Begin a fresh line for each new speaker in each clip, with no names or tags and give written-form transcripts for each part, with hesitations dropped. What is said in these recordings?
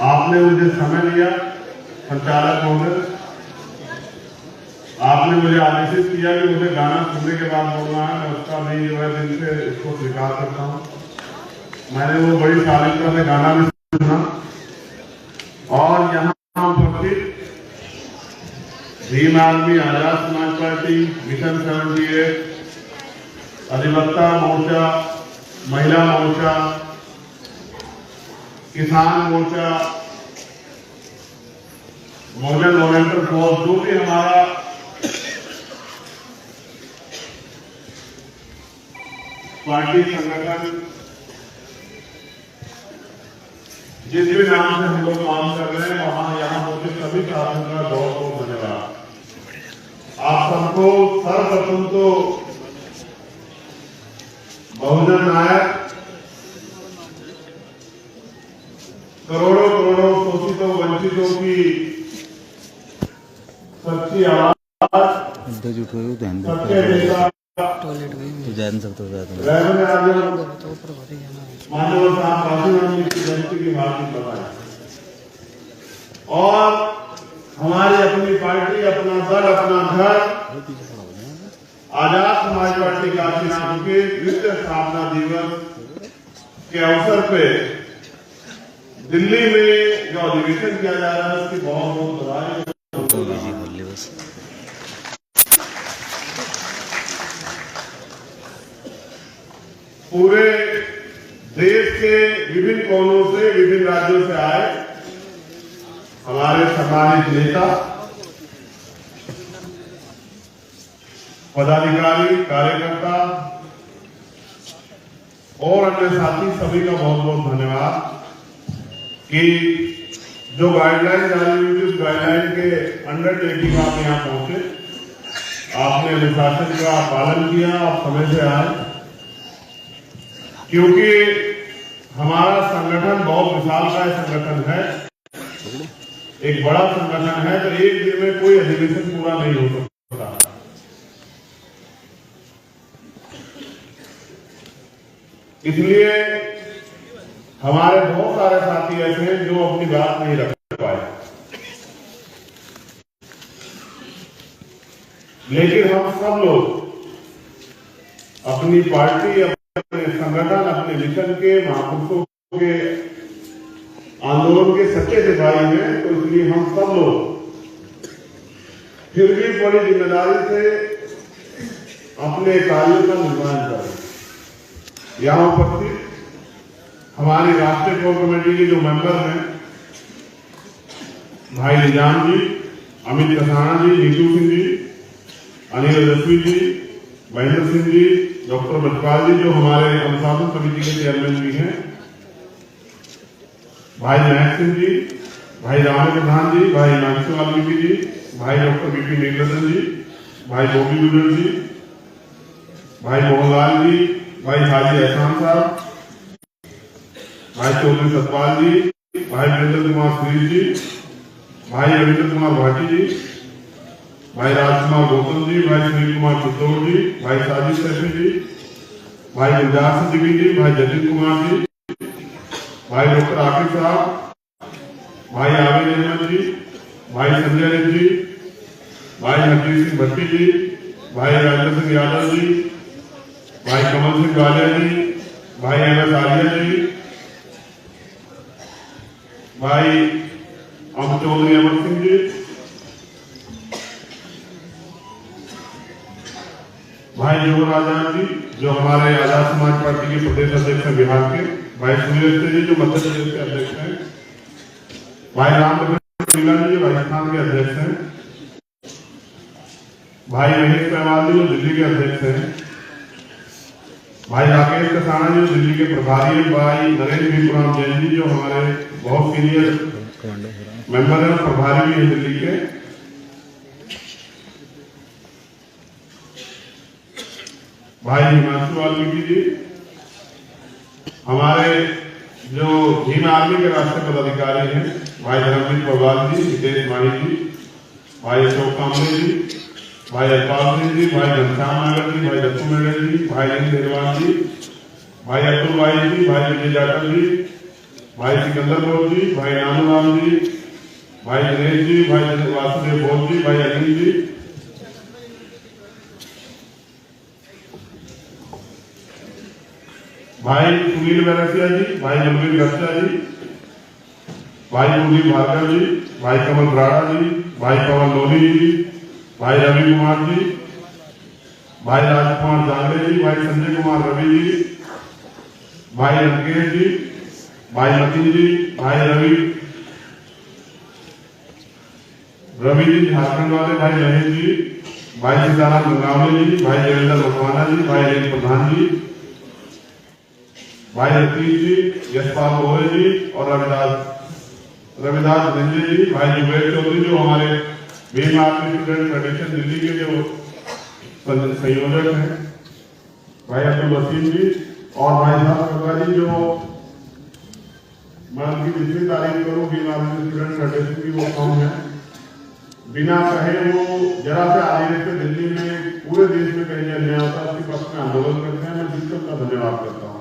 आपने मुझे समय लिया, संचालक महोदय, आपने मुझे आदेशित किया कि मुझे गाना सुनने के बाद बोलना है। मैं उसका नहीं जो है दिल से इसको स्वीकार करता हूँ। मैंने वो बड़ी शालीनता से गाना भी सुना और यहाँ उपस्थित Bhim army, Azad Samaj party, mission 78, अधिवक्ता मोर्चा, महिला मोर्चा, किसान मोर्चा, मॉडर्न वॉलंटियर फोर्स, जो भी हमारा पार्टी संगठन जिस भी नाम से हम लोग काम कर रहे हैं, वहां यहाँ मुझे सभी साथियों का बहुत बहुत धन्यवाद। आप सबको सर्वप्रथम तो बहुजन नायक, करोड़ों करोड़ों शोषितों वंचितों की सच्ची आवाज, सच्चे नेता मानव साहब की जयंती की बात बताएं और हमारी अपनी पार्टी, अपना दल, अपना घर आजाद समाज पार्टी काशीनाथ के द्वितीय स्थापना दिवस के अवसर पे दिल्ली में जो अधिवेशन किया जा रहा है उसकी बहुत बहुत बधाई। पूरे देश के विभिन्न कोनों से, विभिन्न राज्यों से आए हमारे सम्मानित नेता, पदाधिकारी, कार्यकर्ता और अन्य साथी, सभी का बहुत बहुत धन्यवाद कि जो गाइडलाइन जारी हुई थी उस गाइडलाइन के अंडरटेकिंग आप यहाँ पहुंचे, आपने अनुशासन का पालन किया, आप समय से आए, क्योंकि हमारा संगठन बहुत विशालकाय संगठन है, एक बड़ा संगठन है, तो एक दिन में कोई अधिवेशन पूरा नहीं हो सकता। इसलिए हमारे बहुत सारे साथी ऐसे हैं जो अपनी बात नहीं रख पाए, लेकिन हम सब लोग अपनी पार्टी, अपने संगठन, अपने मिशन के, महापुरुषों के आंदोलन के सच्चे सिपाही हैं, तो इसलिए हम सब लोग फिर भी बड़ी जिम्मेदारी से अपने कार्यों का निर्वहन करें। यहाँ उपस्थित हमारी राष्ट्रीय कोर कमेटी के जो मेंबर हैं, भाई निजाम जी, अमित कसाना जी, नीतू सिंह जी, अनिल रजस्वी जी, महेंद्र सिंह जी, डॉक्टर बजपाल जी, जो हमारे अनुशासन समिति के चेयरमैन भी हैं, भाई महक सिंह जी, भाई राम प्रधान जी, भाई हिमांशु वाल्मीकि जी, भाई डॉक्टर बीपी नीलरतन जी, भाई गोपी दुबे जी, भाई मोहनलाल जी, भाई हाजी एहसान साहब, भाई चौधरी सतपाल जी, भाई वीरेंद्र कुमार सुरील जी, भाई रविंद्र कुमार भाटी जी, भाई राजकुमार गौतम जी, भाई सुनील कुमार चित्तौड़ जी, भाई साजिद सैफी जी, भाई गुलजार सिंह जी, भाई जतिन कुमार जी, भाई डॉक्टर आकिब साहब, भाई आबिद अहमद जी, भाई संजय रेड्डी जी, भाई हरजीत सिंह भट्टी जी, भाई राजेंद्र सिंह यादव जी, भाई कमल सिंह गालिया जी, भाई एम एस आलिया जी, भाई अमित चौधरी अमर सिंह जी, भाई युवराज जी, जो हमारे आजाद समाज पार्टी के प्रदेश अध्यक्ष हैं बिहार के, भाई सुनील जी, जो मध्य प्रदेश के अध्यक्ष हैं, भाई रामप्रकाश मीणा जी, राजस्थान के अध्यक्ष हैं, भाई महेश पहलवान जी, जो दिल्ली के अध्यक्ष हैं, भाई राकेश कसाना जी, जो दिल्ली के प्रभारी हैं, भाई नरेंद्र भीमराव जैन जी, जो हमारे बहुत सीनियर मेंबर हैं, प्रभारी भी हैं दिल्ली के, भाई हिमांशु वाल्मीकि जी, हमारे जो भीम आर्मी के राष्ट्रीय पदाधिकारी हैं, भाई धर्मजीत पवार जी, हितेश माही जी, भाई अशोक कामले जी, भाई अजपाल सिंह जी, भाई घनश्याम नागर जी, भाई दत्तू मेघल जी, भाई एन देरवाल जी, भाई अतुल भाई जी, भाई विजय जाटव जी, भाई सिकंदर बोल जी, भाई नानूराम जी, भाई दिनेश जी, भाई वासुदेव बोल जी, भाई अनिल जी, भाई सुनील बैरसिया जी, भाई मनवीर गच्चा जी, भाई कुलदीप भार्गव जी, भाई कमल राणा जी, भाई पवन लोधी जी, भाई रवि कुमार जी, भाई राजकुमार जांगड़े जी, भाई संजय कुमार रवि जी, भाई अंकेश जी, भाई मतीन जी, भाई रवि जी झारखंड वाले, भाई महेश जी, भाई सीताराम गंगावले जी, भाई देवेंद्र मकवाना जी, भाई अनिल प्रधान जी, भाई रतीश जी, यशपाल गोरे जी और रविदास रंजन जी, भाई जुबेर चौधरी जो हमारे Bhim army student federation Delhi के जो संयोजक हैं, भाई अब्दुल वसीम जी और भाई साहब जी जो मैं उनकी जितनी तारीफ करूं भीम आर्मी स्टूडेंट फेडरेशन की वो कम है। बिना कहे वो जरा से आगे से दिल्ली में पूरे देश में कहीं अन्याय होता है उसके पक्ष में आंदोलन करते हैं। मैं जिस सबका धन्यवाद करता हूँ।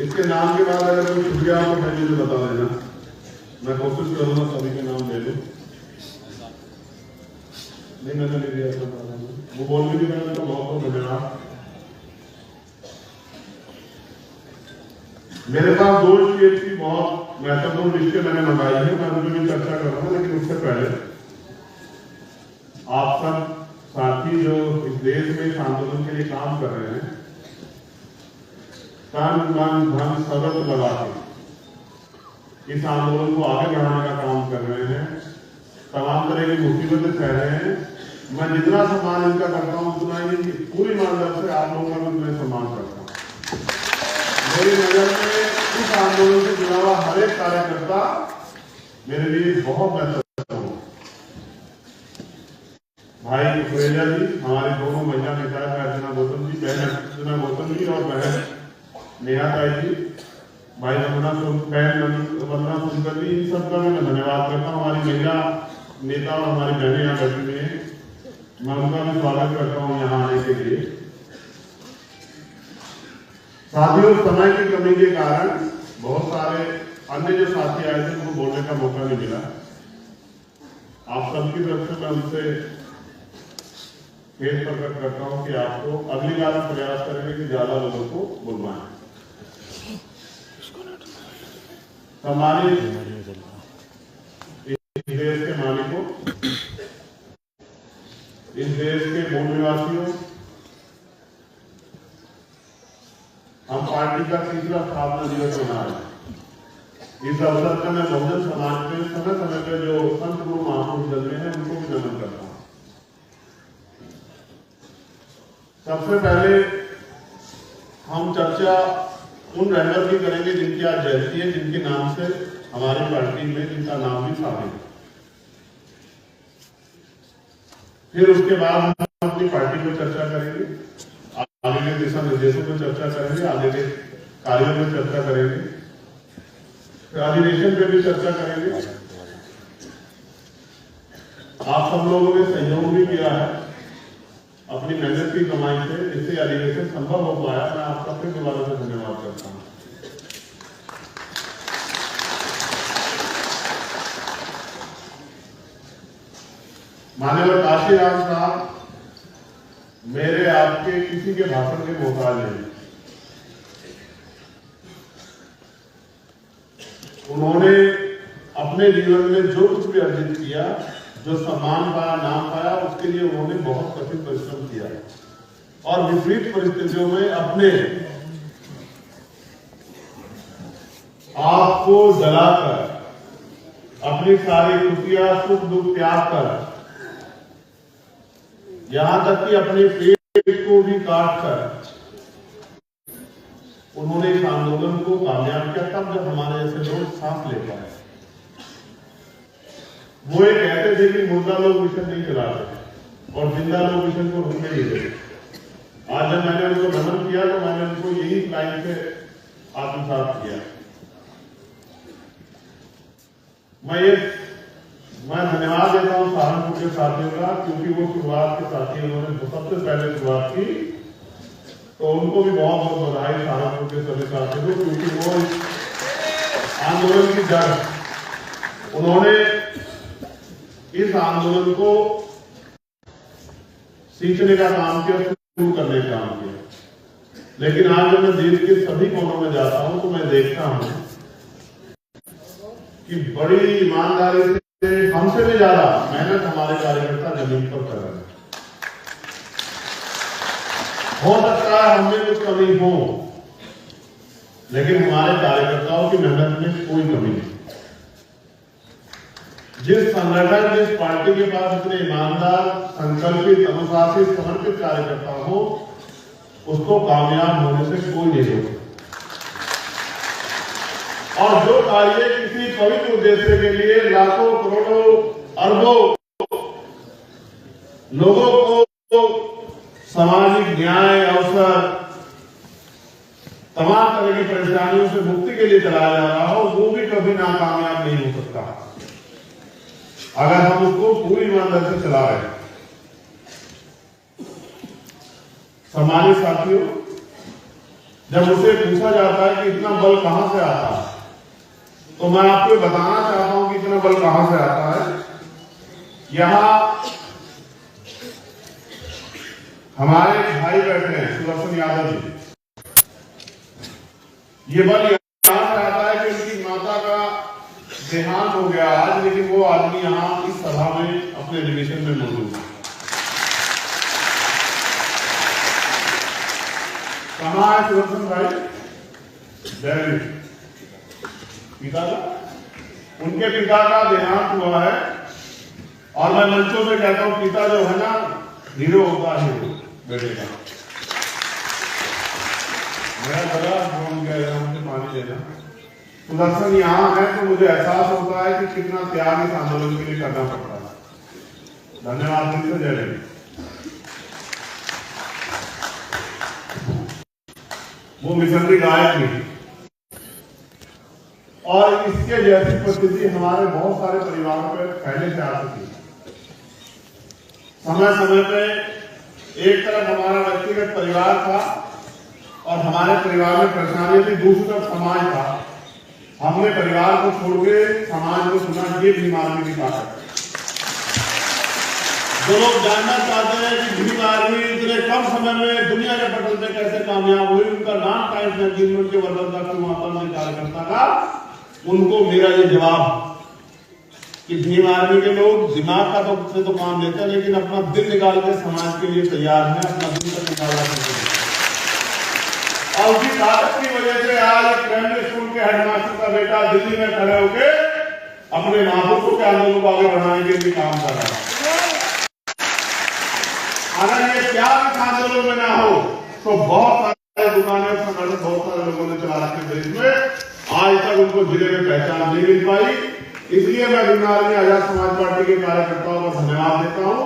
इसके नाम के बाद अगर कोई छुट गया तो मैं मुझे बता देना, मैं कोशिश करूंगा सभी के नाम ले लूं। नहीं मैंने ले लिया वो बोलने की मैंने तो बहुत बहुत धन्यवाद। मेरे पास दो स्टेट की बहुत महत्वपूर्ण लिस्टें मैंने मंगाई है, मैं उनकी भी चर्चा करूंगा, लेकिन उससे पहले आप सब साथी जो इस देश में इस आंदोलन के लिए काम कर रहे हैं, तन मन धन सबक लगा के इस आंदोलन को आगे बढ़ाने का काम कर रहे हैं, तमाम तरह की मुसीबतें सह रहे हैं। मैं जितना सम्मान इनका करता हूं उतना ही पूरी ईमानदारी से आप लोगों का भी मैं सम्मान करता हूं। मेरी नजर में इस आंदोलन से जुड़ा हुआ हर एक कार्यकर्ता मेरे लिए बहुत महत्वपूर्ण हो। भाई सुरेंद्र जी, हमारे दोनों महिला नेता है, अर्चना गौतम जी, बहन अर्चना गौतम जी और बहन नेहा ताई जी, भाई वंदना सुनकर जी, इन सबका मैं धन्यवाद करता हूँ। हमारी महिला नेता और हमारी बहनें यहाँ बैठी हुई हैं, मैं उनका भी स्वागत करता हूँ यहाँ आने के लिए। साथियों, समय की कमी के कारण बहुत सारे अन्य जो साथी आए थे उनको बोलने का मौका नहीं मिला। आप सबकी तरफ से मैं उनसे खेद प्रकट करता हूँ कि आपको अगली बार प्रयास करेंगे कि ज्यादा लोगों को बुलवाएं। सम्मानित इस देश के मालिकों, इस देश के मूल निवासियों, हम पार्टी का तीसरा स्थापना दिवस मना रहे हैं। इस अवसर पर मैं बहुजन समाज के समय समय पर जो संत गुरु महापुरुष जन्मे हैं उनको भी नमन करता हूं। सबसे पहले हम चर्चा उन रहबर की करेंगे जिनकी आज जयंती है, जिनके नाम से हमारी पार्टी में जिनका नाम भी शामिल है। फिर उसके बाद हम अपनी पार्टी पर चर्चा करेंगे, आगे के दिशा निर्देशों पर चर्चा करेंगे, आगे के कार्यों पर चर्चा करेंगे, फिर अधिवेशन पे भी चर्चा करेंगे। आप सब लोगों ने सहयोग भी किया है अपनी मेहनत की कमाई से, इससे अधिवेशन संभव हो पाया। मैं आपका फिर दोबारा से धन्यवाद करता हूं। माननीय काशीराम साहब मेरे आपके किसी के भाषण के मोहताज नहीं। उन्होंने अपने जीवन में जो कुछ भी अर्जित किया, जो सम्मान पाया, नाम पाया, उसके लिए उन्होंने बहुत कठिन परिश्रम किया और विपरीत परिस्थितियों में अपने आप को जलाकर, अपनी सारी खुशियां सुख दुख त्याग कर, यहां तक कि अपने पेट को भी काट कर उन्होंने इस आंदोलन को कामयाब किया। तब जब हमारे जैसे लोग सांस ले पाए। वो ये कहते थे कि मुर्दा लोग मिशन नहीं चलाते और जिंदा लोग मिशन को रुकने नहीं देते। आज जब मैंने उनको नमन किया तो मैंने उनको यही लाइन से आत्मसात किया। मैं धन्यवाद देता हूं सहारनपुर के साथियों का, क्योंकि वो शुरुआत के साथी उन्होंने सबसे पहले शुरुआत की, तो उनको भी बहुत बहुत बधाई सहारनपुर के सभी साथियों को, क्योंकि वो आंदोलन की जड़, उन्होंने इस आंदोलन को सींचने का काम किया, शुरू करने का काम किया। लेकिन आज जब मैं देश के सभी कोनों में जाता हूं तो मैं देखता हूं कि बड़ी ईमानदारी से, हमसे भी ज्यादा मेहनत हमारे कार्यकर्ता जमीन पर कर रहे हैं। हो सकता है हमें कुछ कमी हो, लेकिन हमारे कार्यकर्ताओं की मेहनत में कोई कमी नहीं। जिस संगठन, जिस पार्टी के पास इतने ईमानदार, संकल्पित, अनुशासित, समर्पित कार्यकर्ता हो, उसको कामयाब होने से कोई नहीं रोके। और जो कार्य किसी पवित्र उद्देश्य के लिए लाखों, करोड़ों, अरबों लोगों को सामाजिक न्याय, अवसर, तमाम तरह की परेशानियों से मुक्ति के लिए चलाया जा रहा हो, वो भी कभी नाकामयाब नहीं हो सकता अगर हम उसको पूरी ईमानदारी से चला रहे हैं। सम्मानित साथियों, जब मुझसे पूछा जाता है कि इतना बल कहां से आता है, तो मैं आपको बताना चाहता हूं कि इतना बल कहां से आता है। यहां हमारे भाई बैठे हैं, सुदर्शन यादव जी। ये बल यहां से आता है कि उनकी माता का देहांत हो गया आज, लेकिन वो आदमी यहां इस सभा में अपने डिवीजन में मौजूद है। कहां है सुदर्शन भाई? दिल्ली। पिता का, उनके पिता का देहांत हुआ है, और मैं मंचों से कहता हूं, पिता जो है ना, हीरो होता है बेटे का। मेरा बड़ा फोन गया, मुझे पानी देना। सुदर्शन यहाँ है तो मुझे एहसास होता है कि कितना त्याग इस आंदोलन के लिए करना पड़ता है। धन्यवाद दिल से, जय हिंद। वो मिशनरी गायक भी, और इसके जैसी परिस्थिति हमारे बहुत सारे परिवारों पे पहले से आ चुकी है। समय समय पे एक तरफ हमारा व्यक्तिगत परिवार था और हमारे परिवार में परेशानी थी, दूसरी तरफ समाज था। हमने परिवार को छोड़ के समाज को सुना, ये भीम आर्मी की ताकत है। जो लोग जानना चाहते हैं कि भीम आर्मी इतने कम समय में दुनिया के पटल पे कैसे कामयाब हुई, उनका नाम टाइम में के वर्धन का माता कार्यकर्ता का, उनको मेरा ये जवाब कि भीम आर्मी के लोग दिमाग का तो काम लेते हैं, लेकिन अपना दिल निकाल के समाज के लिए तैयार है, अपना दिल तक निकालना चाहते हैं। और उसी ताकत की वजह से आज प्राइमरी स्कूल के हेडमास्टर का बेटा दिल्ली में खड़े होकर अपने महापुरुषों के आंदोलन को आगे बढ़ाने के लिए काम कर रहा है। अगर ये प्यार इस आंदोलन में ना हो तो बहुत सारे दुकानें, संगठन बहुत सारे लोगों ने चला रखे देश में, आज तक उनको जिले में पहचान नहीं मिल पाई। इसलिए मैं भीम आर्मी आजाद समाज पार्टी के कार्यकर्ताओं को धन्यवाद देता हूं,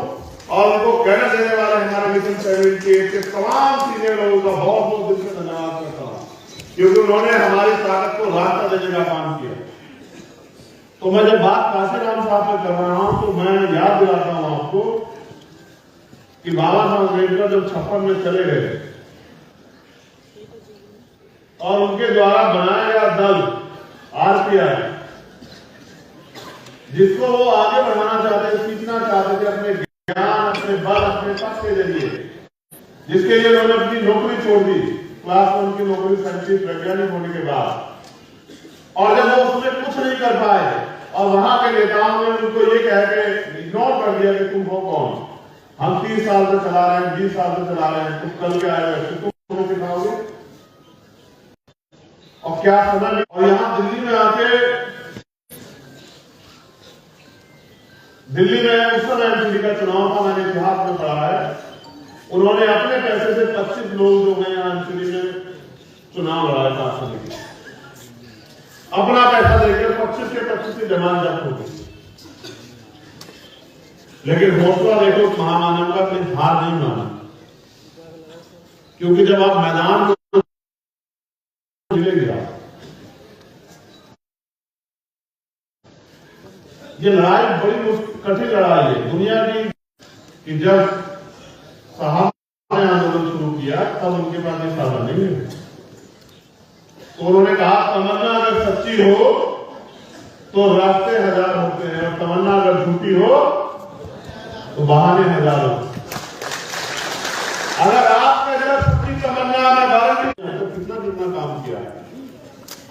और उनको कहना देने वाले हमारे मिशन 78 के तमाम सीनियर लोगों का बहुत बहुत दिल से धन्यवाद करता हूं, क्योंकि उन्होंने हमारी ताकत को रास्ता देने का काम किया। तो मैं जब बात काशीराम साहब से कर रहा हूं तो मैं याद दिलाता हूं आपको कि बाबा साहब अम्बेडकर जब 56 में चले गए और उनके द्वारा बनाया गया दल आरपीआई, जिसको वो आगे बढ़ाना चाहते थे, सीखना चाहते थे अपने ज्ञान, अपने बल, अपने पद के जरिए, जिसके लिए उन्होंने अपनी नौकरी छोड़ दी, क्लास 1 की नौकरी साइंटिस्ट वैज्ञानिक होने के बाद। और जब वो उसमें कुछ नहीं कर पाए और वहां के नेताओं ने उनको ये कह के इग्नोर कर दिया कि तुम हो कौन, हम 30 साल से चला रहे हैं, 20 साल से चला रहे हैं, तुम कल के आए हो, तुम सिखाओगे और क्या समय। और यहाँ दिल्ली में आके, दिल्ली में उस समय एमसीडी का चुनाव था, मैंने इतिहास में पढ़ा है, उन्होंने अपने पैसे से 25 लोग जो हैं यहाँ एमसीडी में चुनाव लड़ाया था, अपना पैसा देकर 25 के 25 जमान जब्त हो गई। लेकिन हौसला देखो महामानव का, कोई हार नहीं माना, क्योंकि जब आप मैदान में मिलेगा, ये लड़ाई बड़ी कठिन लड़ाई है दुनिया की, कि जब साहब ने आंदोलन शुरू किया तब उनके पास ये साधन नहीं है। तो उन्होंने कहा तमन्ना अगर सच्ची सच्ची हो तो रास्ते हजार होते हैं, और तमन्ना अगर झूठी हो तो बहाने हजार होते हैं। अगर आपके अंदर सच्ची तमन्ना गारंटी तो कितना कितना काम किया है,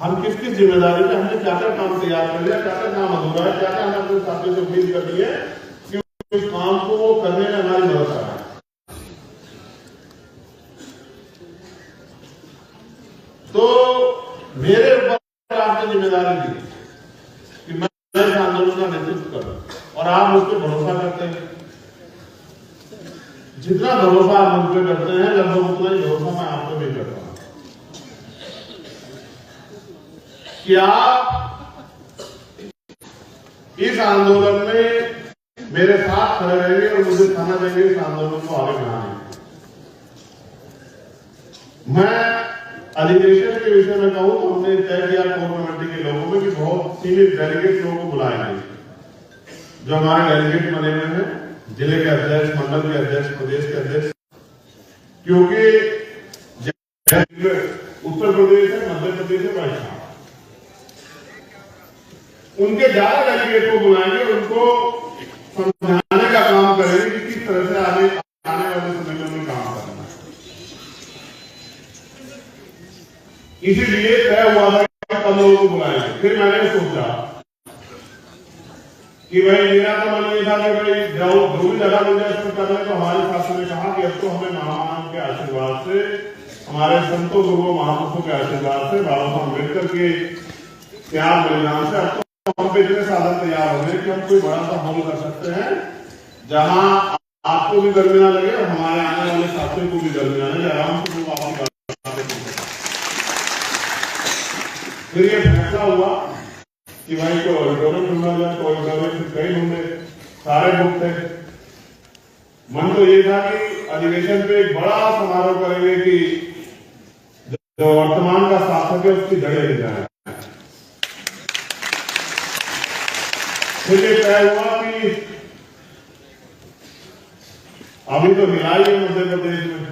हम किस किस जिम्मेदारी पे, हमने क्या क्या काम तैयार कर लिया, क्या क्या काम अधूरा है, क्या क्या हमने अपने साथियों से उम्मीद कर ली है कि उस काम को वो करने में हमारी मदद कर रहा है। तो मेरे ऊपर आपने जिम्मेदारी दी कि मैं इस आंदोलन का नेतृत्व करूं, और आप मुझ पर भरोसा करते हैं। जितना भरोसा आप मुझ पर करते हैं, लगभग उतना ही भरोसा मैं आप पर भी करता हूं। क्या इस आंदोलन में मेरे साथ खड़े रहेंगे और मुझे थाना देंगे इस आंदोलन को आगे बढ़ाने। मैं अधिवेशन के विषय में कहूं तो हमने तय किया कोर कमेटी के लोगों में कि बहुत सीमित डेलीगेट लोगों को बुलाएंगे, जो हमारे डेलीगेट बने हुए हैं, जिले के अध्यक्ष, मंडल के अध्यक्ष, प्रदेश के अध्यक्ष, क्योंकि उत्तर प्रदेश है, मध्य प्रदेश है, राजस्थान, उनके ज्यादा डेलीगेट को बुलाएंगे, उनको समझाने का काम करेंगे कि किस तरह से आने वाले समय में काम करना है। इसीलिए तय हुआ था कि कम लोगों को बुलाएंगे। फिर मैंने सोचा कि भाई मेरा तो मन ये था कि भाई जो भी जगह मिल जाए उसको कर रहे, तो हमारे शासन ने कहा कि अब तो हमें महामानव के आशीर्वाद से, हमारे संतों गुरुओं महापुरुषों के आशीर्वाद से, बाबा साहब अम्बेडकर के त्याग बलिदान से अब तो हम पे इतने साधन तैयार हो गए कि हम कोई बड़ा सा हॉल कर सकते हैं जहां आपको भी गर्मी ना लगे और हमारे आने वाले साथियों को भी गर्मी ना लगे, आराम से लोग आपकी बात। फिर ये फैसला हुआ कि भाई को ऑडिटोरियम ढूंढा जाए, तो ऑडिटोरियम कई ढूंढे, सारे बुक थे। मन तो ये था कि अधिवेशन पे एक बड़ा समारोह करेंगे कि जो वर्तमान का शासक है उसकी जड़ें ले जाए। फिर ये तय हुआ कि अभी तो हिलाई है मध्य प्रदेश में,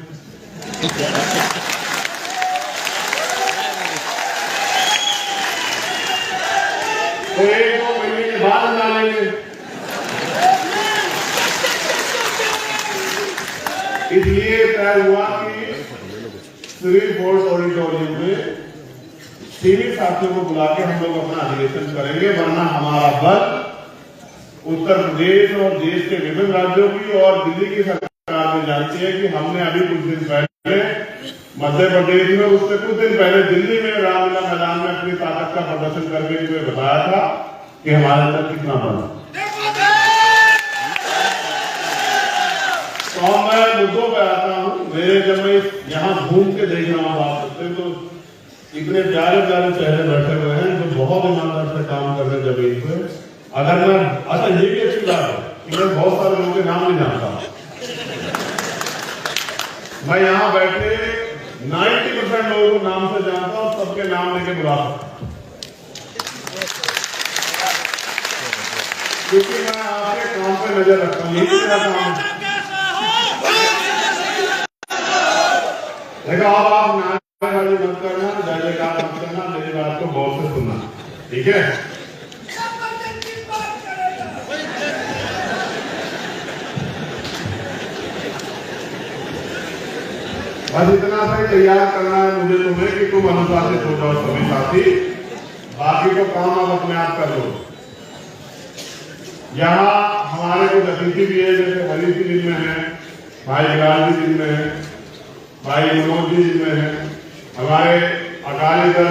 तो 1-2 महीने के बाद डालेंगे। इसलिए तय हुआ कि श्री फोर्ट ऑडिटोरियम में सीमित साथियों को बुला के हम लोग अपना अधिवेशन करेंगे, वरना हमारा बल उत्तर प्रदेश और देश के विभिन्न राज्यों की और दिल्ली की सरकार में जानती है कि हमने अभी कुछ दिन पहले मध्य प्रदेश में, उससे कुछ दिन पहले दिल्ली में रामलीला मैदान में अपनी ताकत का प्रदर्शन करके मुझे बताया था कि हमारे अंदर कितना बल है। तो मैं मुद्दों पर आता हूँ। मेरे जब मैं यहाँ घूम के देख रहा हूँ बात करते तो इतने प्यारे प्यारे चेहरे बैठे हुए हैं जो बहुत ईमानदार से काम कर रहे हैं जमीन पे। अगर मैं, अच्छा ये भी अच्छी बात है कि मैं बहुत सारे लोगों के नाम नहीं जानता, मैं यहाँ बैठे 90% लोगों को नाम से जानता हूँ, सबके नाम लेके बुला सकता हूँ, क्योंकि मैं आपके काम पे नजर रखता हूँ। यही मेरा काम है। देखो अब आप नारे मत करना, जय जयकार मत करना, मेरी बात को गौर से सुनना, ठीक है? बस इतना सा ही तैयार करना है मुझे तुम्हें कि तुम अनुशासित हो जाओ सभी साथी, बाकी तो काम आप अपने आप कर लो। यहाँ हमारे कुछ अतिथि भी है, जैसे हरी जी जिनमें है, भाई बिलाल जी जिनमें है, भाई मनोज जी जिनमें है, हमारे अकाली दल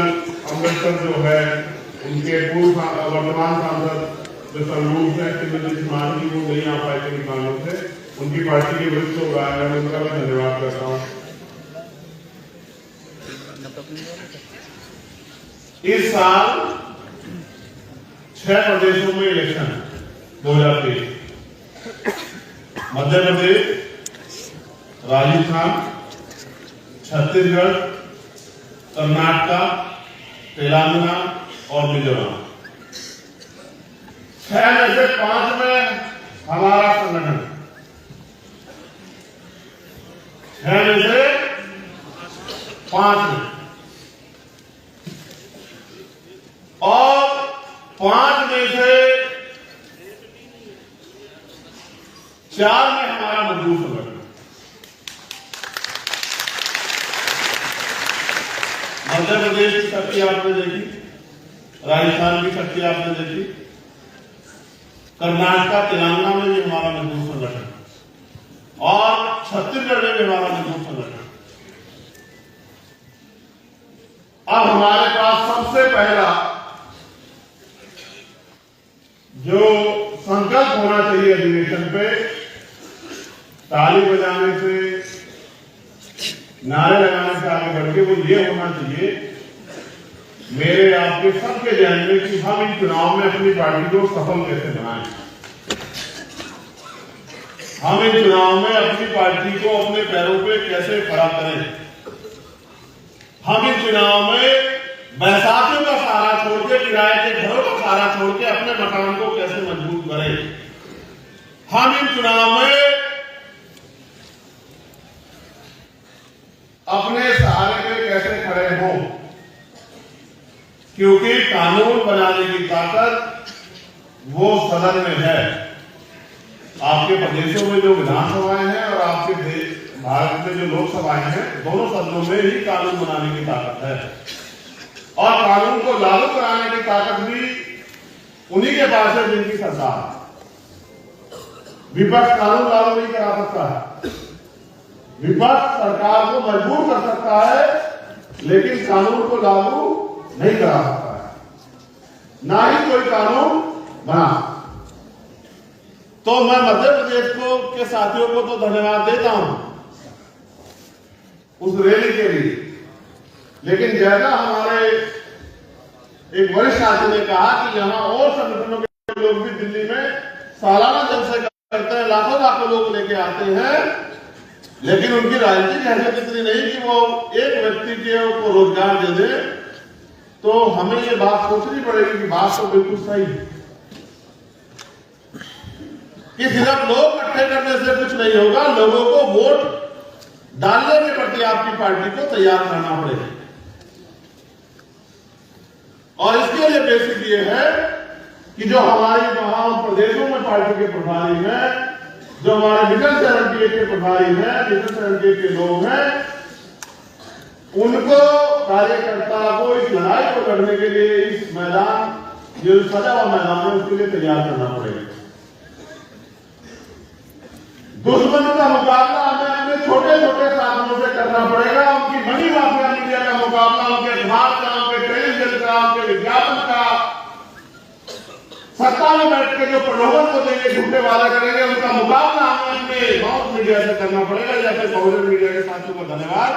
अम्बेडकर जो है उनके पूर्व वर्तमान सांसद जो संरूप है श्रीमती मान जी, वो नहीं आ पाए थे कारणों से, उनकी पार्टी के वरिष्ठ लोग आए हैं, उनका मैं धन्यवाद करता हूँ। इस साल 6 प्रदेशों में इलेक्शन 2023, मध्य प्रदेश, राजस्थान, छत्तीसगढ़, कर्नाटक, तेलंगाना और मिजोरम। 6 में से 5 में हमारा संगठन, 6 में से 5 में, 5 में से 4 में हमारा मजबूत संगठन। मध्य प्रदेश की शक्ति आपने देखी, राजस्थान की शक्ति आपने देखी, कर्नाटक तेलंगाना में भी हमारा मजबूत संगठन और छत्तीसगढ़ में भी हमारा मजबूत संगठन। अब हमारे पास सबसे पहला जो संकल्प होना चाहिए अधिवेशन पे, ताली बजाने से, नारे लगाने से आगे बढ़ के, वो ये होना चाहिए मेरे आपके सबके ध्यान में कि हम इन चुनाव में अपनी पार्टी को सफल कैसे बनाएं। हम इन चुनाव में अपनी पार्टी को अपने पैरों पे कैसे खड़ा करें। हम इन चुनाव में बैसाखियों का सहारा छोड़ के, किराए के घरों का सहारा छोड़ के अपने मकान को कैसे मजबूत करें। हम इन चुनाव में अपने सहारे पे कैसे खड़े हों, क्योंकि कानून बनाने की ताकत वो सदन में है। आपके प्रदेशों में जो विधानसभाएं हैं और आपके भारत में जो लोकसभाएं हैं, दोनों सदनों में ही कानून बनाने की ताकत है और कानून को लागू कराने की ताकत भी उन्हीं के पास है जिनकी सरकार। विपक्ष कानून लागू नहीं करा सकता है, विपक्ष सरकार को मजबूर कर सकता है, लेकिन कानून को लागू नहीं करा सकता है, ना ही कोई कानून बना। तो मैं मध्य प्रदेश को के साथियों को तो धन्यवाद देता हूं उस रैली के लिए, लेकिन जैसा हमारे एक वरिष्ठ साथी ने कहा कि यहां और संगठनों के लोग भी दिल्ली में सालाना जलसे करते हैं, लाखों लाखों लोग लेके आते हैं, लेकिन उनकी राजनीतिक हैसियत इतनी नहीं कि वो एक व्यक्ति को रोजगार दे दे। तो हमें ये बात सोचनी पड़ेगी कि बात तो बिल्कुल सही है कि सिर्फ लोग इकट्ठे करने से कुछ नहीं होगा, लोगों को वोट डालने के प्रति आपकी पार्टी को तैयार करना पड़ेगा। और इसके लिए बेसिक ये है कि जो हमारी तमाम प्रदेशों में पार्टी के प्रभारी हैं, जो हमारे मिशन 78 के प्रभारी हैं, मिशन 78 के लोग हैं, उनको कार्यकर्ता को इस लड़ाई को लड़ने के लिए इस मैदान, जो सजा हुआ मैदान है, उसके लिए तैयार करना पड़ेगा। दुश्मन का मुकाबला हमें अपने छोटे छोटे साधनों से करना पड़ेगा। उनकी मनी माफिया मीडिया का मुकाबला, उनके अखबार का, उनके टेलीविजन का, उनके विज्ञापन का, सत्ता में बैठ के जो प्रलोभन को देंगे, झूठे वादा करेंगे, उनका मुकाबला हमें अपने माउथ मीडिया से करना पड़ेगा। जैसे बहुजन मीडिया के साथियों का धन्यवाद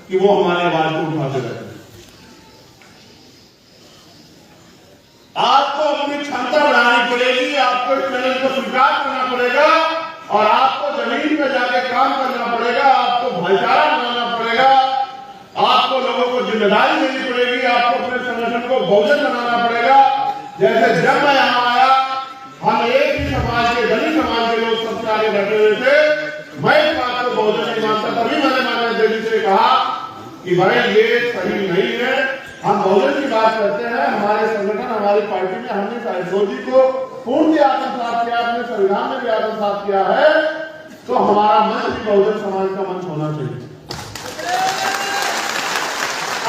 कि वो हमारे आवाज को उठाते रहते हैं। आपको अपनी क्षमता बढ़ानी पड़ेगी, आपको इस चैलेंज को स्वीकार करना पड़ेगा और आपको जमीन पे जाके काम करना पड़ेगा, आपको भाईचारा बनाना पड़ेगा, आपको लोगों को जिम्मेदारी देनी पड़ेगी, आपको अपने संगठन को बहुजन बनाना पड़ेगा। जैसे जब मैं यहां आया, हम एक ही समाज के, दलित समाज के लोग सबसे आगे बैठे हुए थे। मैं इस बात को बहुजन नहीं मानता, तभी मैंने मानव देवी से कहा कि भाई ये सही नहीं है, हम बहुजन की बात करते हैं। हमारे संगठन, हमारी पार्टी में हमने साइकोलॉजी को पूर्ण आत्मसात किया, अपने संविधान में भी आत्मसात किया है, तो हमारा मंच भी बहुजन समाज का मंच होना चाहिए।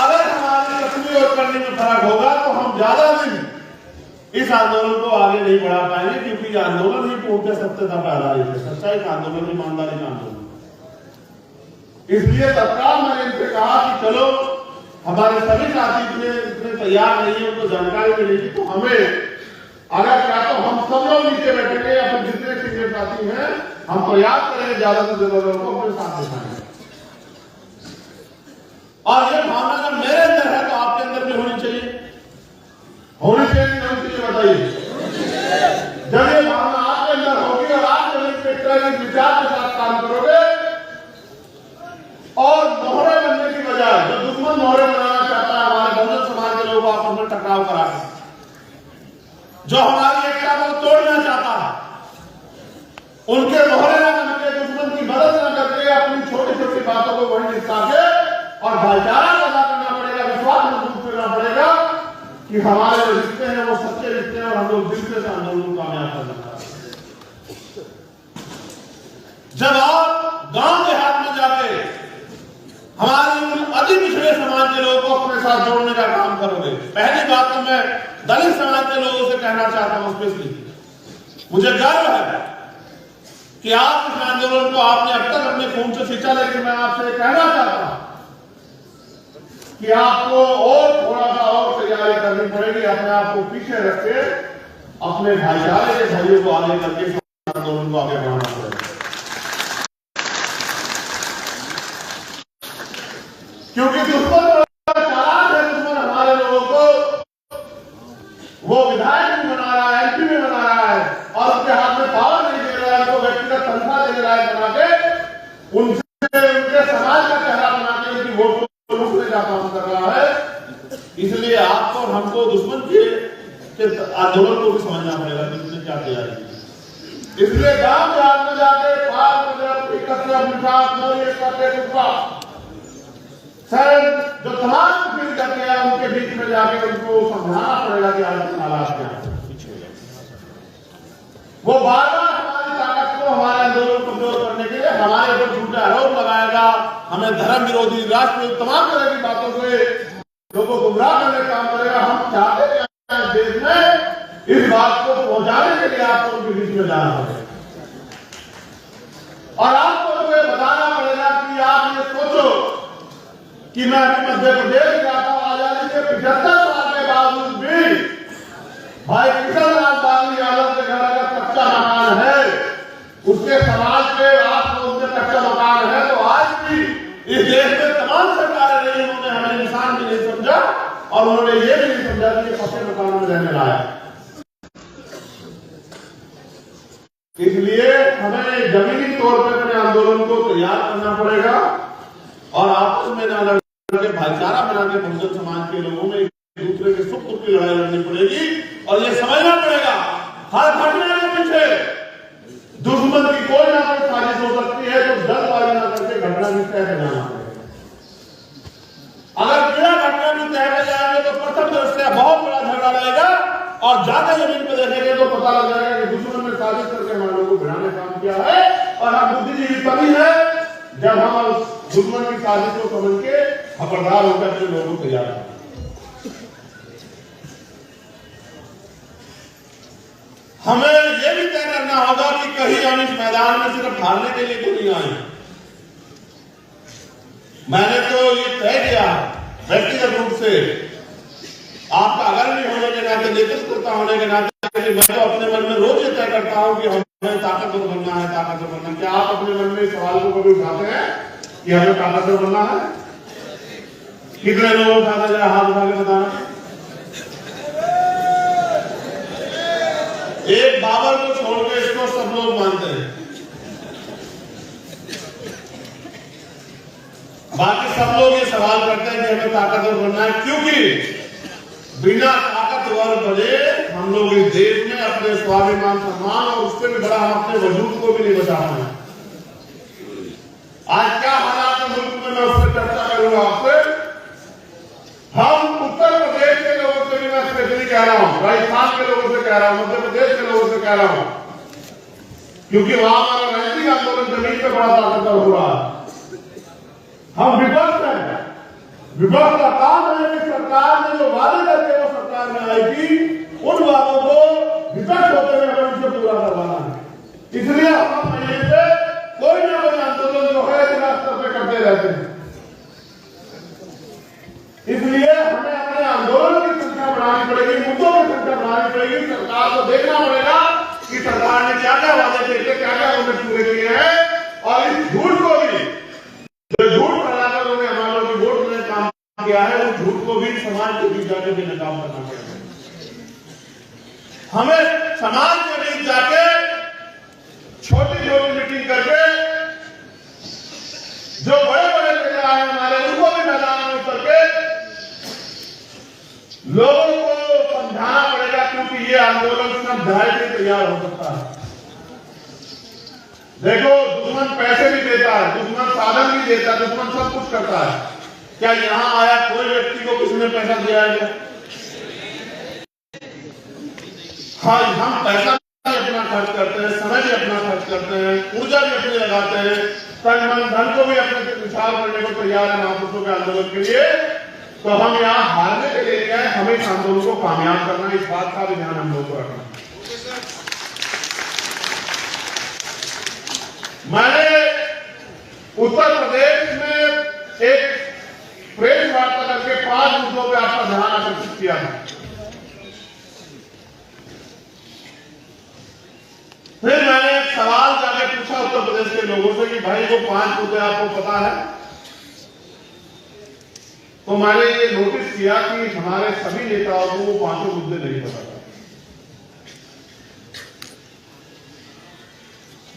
अगर हमारी कथनी और करने में फर्क होगा तो हम ज्यादा दिन इस आंदोलन को आगे नहीं बढ़ा पाएंगे, क्योंकि आंदोलन ही पूर्ण सत्य का आधारित है, सच्चाई का आंदोलन, ईमानदारी का आंदोलन। इसलिए तत्काल मैंने इनसे कहा कि चलो, हमारे सभी साथी इतने तैयार नहीं है, उनको जानकारी मिलेगी तो हमें, अगर क्या तो हम सब लोग नीचे बैठेंगे या फिर जितने सीनियर साथी हैं, हम प्रयास करेंगे ज्यादा से ज्यादा लोगों को अपने साथ बिठाएंगे। और ये भावना अगर मेरे अंदर है तो आपके अंदर भी होनी चाहिए। होनी चाहिए नहीं होनी चाहिए, बताइए। जब ये भावना आपके अंदर होगी और आप जब इस तरह के विचार के साथ काम करोगे और मोहरे बनने की बजाय, जो दुश्मन मोहरे बनाना चाहता है हमारे बहुजन समाज के लोग आपस में टकराव करा है, जो हमारी एकता को तोड़ना चाहता है, उनके मोहरे न बनके, दुश्मन की मदद न करके, अपनी छोटी छोटी बातों को वहीं निपटा के और भाईचारा पैदा करना पड़ेगा, विश्वास मजबूत करना पड़ेगा कि हमारे जो रिश्ते हैं वो सच्चे रिश्ते हैं और हम लोग दिल से आंदोलन को कामयाब करना चाहते हैं। जब आप गांव देहात में जाके हमारे अति पिछड़े समाज के लोगों को अपने साथ जोड़ने का काम करोगे, पहली बात तो मैं दलित समाज के लोगों से कहना चाहता हूं, स्पेशली मुझे गर्व है कि आप इस आंदोलन को आपने अब तक अपने खून से सींचा, लेकिन मैं आपसे कहना चाहता हूं कि आपको और थोड़ा सा और तैयारी करनी पड़ेगी। अपने आप को पीछे रख के अपने भाईचारे के भाइयों को आगे करके आंदोलन को आगे बढ़ाना पड़ेगा, क्योंकि दुश्मन चालाक है। दुश्मन हमारे लोगों को वो विधायक भी बना रहा है, एमपी भी बना रहा है और उसके हाथ में पावर नहीं दे रहा है, तो व्यक्तिगत तनख्वाह दे रहा है बना के, उनसे उनके समाज का चेहरा बना के उनकी वोट को लूटने का काम कर रहा है। इसलिए आपको और हमको दुश्मन के आंदोलन को भी समझना पड़ेगा कि उसने क्या तैयारी की। इसलिए गांव देहात में जाके पार्क में कसरत मिठास मोरी करके टुकड़ा जो तमाम फील करते हैं उनके बीच में जाके उनको समझाना पड़ेगा कि आज के हालात क्या है। वो बार बार हमारी ताकत को, हमारे आंदोलन को कमजोर करने के लिए हमारे ऊपर झूठे आरोप लगाएगा, हमें धर्म विरोधी, राष्ट्र विरोधी तमाम तरह की बातों से लोगों को गुमराह करने का काम करेगा। हम चाहते हैं देश में इस बात को पहुंचाने के लिए आपको उनके बीच में जाना पड़ेगा और आपको उन्हें बताना पड़ेगा कि आप ये सोचो कि मैं अभी मध्य प्रदेश गया था, आजादी के 75 साल के बावजूद भी भाई किशनलाल बागी यादव के घर अगर कच्चा मकान है, उसके समाज के आस उसके कच्चा मकान है, तो आज भी इस देश में तमाम सरकारें रही, उन्होंने हमें इंसान भी नहीं समझा और उन्होंने ये भी नहीं समझा कि पक्के मकान में रहने लायक। इसलिए हमें जमीनी तौर पर अपने आंदोलन को तैयार करना पड़ेगा और आपस में ना भाईचारा बना के बहुजन समाज के लोगों में एक दूसरे के सुख दुख की लड़ाई लड़नी पड़ेगी और ये समझना पड़ेगा हर घटना के पीछे दुश्मन की कोई ना कोई साजिश हो सकती है, तो जल्दबाजी ना करके घटना की तह पे जाना पड़ेगा। अगर बिना घटना की तह पे जाएंगे तो प्रथम दृष्टया बहुत बड़ा झगड़ा रहेगा और जाते जमीन पे देखेंगे तो पता लग जाएगा कि दुश्मन ने साजिश करके हमारे लोगों को भिड़ाने काम किया है और हम बुद्धिजीवी तभी है जब हम दुश्मन की साजिश को समझ के खबरदार होकर अपने लोगों को तैयार करें। हमें यह भी तय करना होगा कि कहीं हम इस मैदान में सिर्फ हारने के लिए तो नहीं आए। मैंने तो ये तय किया व्यक्तिगत रूप से, आपका अगर नहीं होने के नाते, नेतृत्व होने के नाते, मैं तो अपने मन में रोज ये तय करता हूं कि हमें ताकतवर बनना है, ताकतवर बनना। क्या आप अपने मन में इस सवाल को कभी उठाते हैं कि हमें ताकतवर बनना है? कितने लोग उठाते जाए हाथ उठा के बताना। एक बाबर को छोड़ के इसको सब लोग मानते हैं, बाकी सब लोग ये सवाल करते हैं कि हमें ताकतवर बनना है, क्योंकि बिना ताकतवर बने हम लोग इस देश में अपने स्वाभिमान, सम्मान और उससे भी बड़ा हम अपने वजूद को भी नहीं बचा पाए। आज क्या हालात है मुल्क में, मैं उससे चर्चा करूंगा आपसे। हम उत्तर प्रदेश के लोगों से भी मैं स्पेशली कह रहा हूं, राजस्थान के लोगों से कह रहा हूं, मध्य प्रदेश के लोगों से कह रहा हूं, क्योंकि वहां हमारा राजनीतिक आंदोलन जमीन पे बड़ा ताकतवर हो रहा है। हम विपक्ष हैं, विपक्ष का काम है कि सरकार ने जो वादे करके वो सरकार में आएगी, उन वादों को विपक्ष होते हुए हमें उनसे पूरा करवाना है। इसलिए हम महीने से कोई ना कोई आंदोलन जो है जिला स्तर पर करते रहते हैं। इसलिए हमें अपने आंदोलन की संख्या बढ़ानी पड़ेगी, मुद्दों की संख्या बढ़ानी पड़ेगी। सरकार को देखना पड़ेगा कि सरकार ने क्या क्या वादे किए, क्या क्या उन्होंने पूरे किए हैं और इस झूठ को भी, जो झूठ फैलाकर उन्होंने हमारे लोगों की वोट में काम किया है, उस झूठ को भी समाज के बीच जाके भी नाकाम करना पड़ेगा। हमें समाज के बीच जाके छोटी छोटी मीटिंग करके जो बड़े बड़े नेता हैं हमारे, उनको भी मैदान में उतर के लोगों को समझाना पड़ेगा, क्योंकि ये आंदोलन सब ढाई से तैयार हो सकता है। देखो, दुश्मन पैसे भी देता है, दुश्मन साधन भी देता है, दुश्मन सब कुछ करता है। क्या यहां आया कोई व्यक्ति को किसी ने पैसा दिया है? हाँ, हम पैसा भी अपना खर्च करते हैं, समय भी अपना खर्च करते हैं, ऊर्जा भी अपनी लगाते हैं, तन मन धन को भी अपने विचार करने को तैयार है महापुरुषों के आंदोलन के लिए। तो हम यहाँ हारने के लिए गए, हमें इस आंदोलन को कामयाब करना, इस बात का भी ध्यान हम लोग को रखना। मैंने उत्तर प्रदेश में एक प्रेस वार्ता करके 5 मुद्दों पर आपका ध्यान आकर्षित किया था। फिर मैंने एक सवाल जाके पूछा उत्तर प्रदेश के लोगों से कि भाई वो 5 मुद्दे आपको पता है? तो मैंने ये नोटिस किया कि हमारे सभी नेताओं को वो 5 मुद्दे नहीं पता था।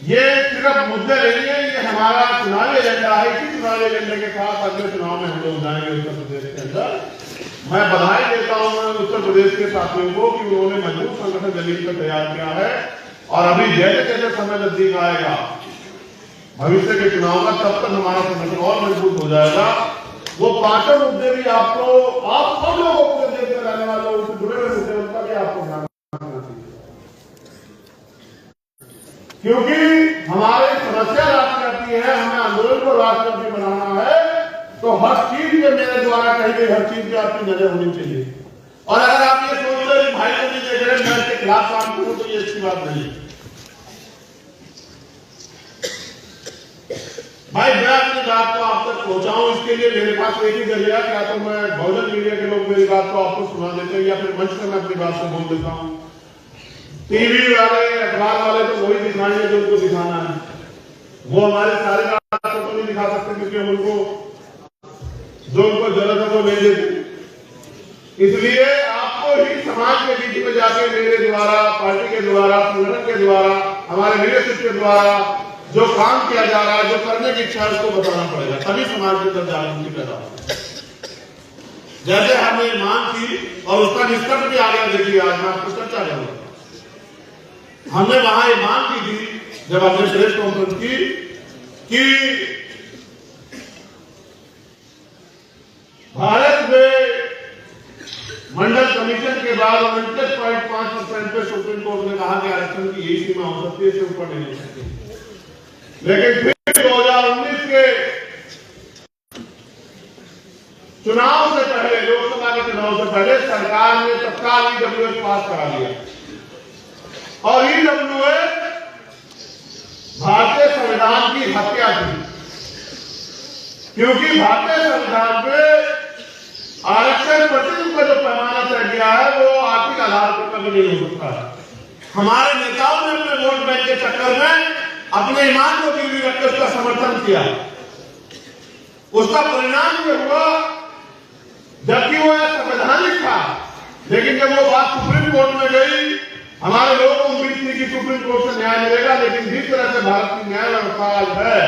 ये सिर्फ मुद्दे नहीं है, ये हमारा चुनावी एजेंडा है। इसी चुनावी एजेंडे के साथ अगले चुनाव में हम लोग जाएंगे उत्तर प्रदेश के अंदर। मैं बधाई देता हूं उत्तर प्रदेश के साथियों को कि उन्होंने मजबूत संगठन जमीन पर तैयार किया है, और अभी जैसे जैसे समय नजदीक आएगा भविष्य के चुनाव का, तब तक हमारा संगठन और मजबूत हो जाएगा। वो 5 मुद्दे भी आपको, आप सब लोगों को देश में रहने वाले लोगों से जुड़े हुए मुद्दे, उनका भी आपको ध्यान रखना चाहिए, क्योंकि हमारी समस्या राष्ट्रव्यापी है, हमें आंदोलन को राष्ट्रव्यापी बनाना है। तो हर चीज में मेरे द्वारा कही गई हर चीज पे आपकी नजर होनी चाहिए। और अगर आप ये सोच रहे भाई को नहीं देख रहे, मैं इसके खिलाफ काम करूं, तो ये अच्छी बात नहीं है। भाई मैं अपनी बात को आप तक पहुंचाऊं, इसके लिए मेरे पास एक ही जरिया, क्या तो मैं बहुजन मीडिया के लोग मेरी बात को आपको सुना देते हैं, या फिर मंच पर मैं अपनी बात को बोल देता हूं। टीवी वाले, अखबार वाले तो वही दिखाएंगे जो उनको दिखाना है, वो हमारे सारे बात को तो नहीं दिखा सकते, क्योंकि हम उनको जो उनको जरूरत है वो नहीं देते। इसलिए आपको ही समाज के बीच में जाके मेरे द्वारा, पार्टी के द्वारा, संगठन के द्वारा, हमारे लीडरशिप के द्वारा जो काम किया जा रहा है, जो करने की इच्छा है, उसको बताना पड़ेगा, तभी समाज के अंदर जागृति पैदा होगी। जैसे हमने मांग की और उसका निष्कर्ष भी आ गया। देखिए आज मैं आपको चर्चा करूंगा। हमने वहां ये मांग की थी जब हमने प्रेस कॉन्फ्रेंस की कि भारत में मंडल कमीशन के बाद 29.5% पे सुप्रीम कोर्ट ने कहा कि आरक्षण की यही सीमा हो सकती है, इससे ऊपर नहीं हो सकती। लेकिन फिर 2019 के चुनाव से पहले, लोकसभा के चुनाव से पहले सरकार ने तत्काल ईडब्ल्यूएस पास करा दिया, और ईडब्ल्यूएस भारतीय संविधान की हत्या थी, क्योंकि भारतीय संविधान पे आरक्षण प्रतिनिधि का जो पैमाना तय किया है वो आर्थिक आधार पर कभी नहीं हो सकता है। हमारे नेताओं ने अपने वोट बैंक के चक्कर में अपने ईमान को गिरवी रखकर उसका समर्थन किया। उसका परिणाम ये हुआ, जबकि वो संवैधानिक था, लेकिन जब वो बात सुप्रीम कोर्ट में गई, हमारे लोगों को उम्मीद थी कि सुप्रीम कोर्ट से न्याय मिलेगा, लेकिन जिस तरह से भारत की न्याय व्यवस्था आज है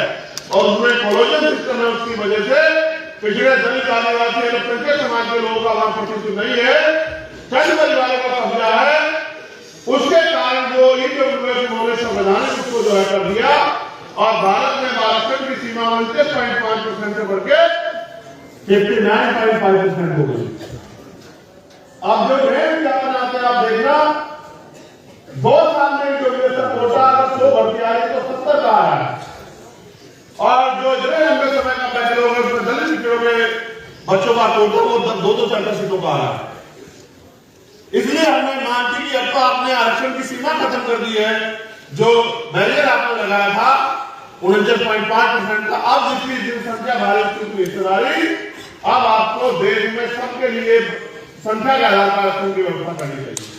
और उसमें कोलोजन सिस्टम है, उसकी वजह से पिछड़े दलित आदिवासी अल्पसंख्यक समाज के लोगों का वहां प्रतिनिधित्व नहीं है, चंद परिवारों का कब्जा है। उसके कारण जो ईडब्ल्यूएस उन्होंने संवैधानिक उसको जो है कर दिया, और भारत में आरक्षण की सीमा 29.5% से बढ़ के 59.5% हो गई। अब जो नए विज्ञापन आते हैं आप देखना, 2 साल में जो कोटा अगर 100 भर्ती आई तो 70 का आया, और जो इतने लंबे समय का बैठे लोग उसमें दलित सीटों में बच्चों का कोटा वो 2-4 सीटों का आया। इसलिए हमने मांग की कि अब तो आपने आरक्षण की सीमा खत्म कर दी है, जो बैरियर आपने लगाया था 49.5% का, अब जितनी जनसंख्या भारत की हिस्सेदारी, अब आपको देश में सबके लिए संख्या के आधार पर आरक्षण की व्यवस्था करनी चाहिए।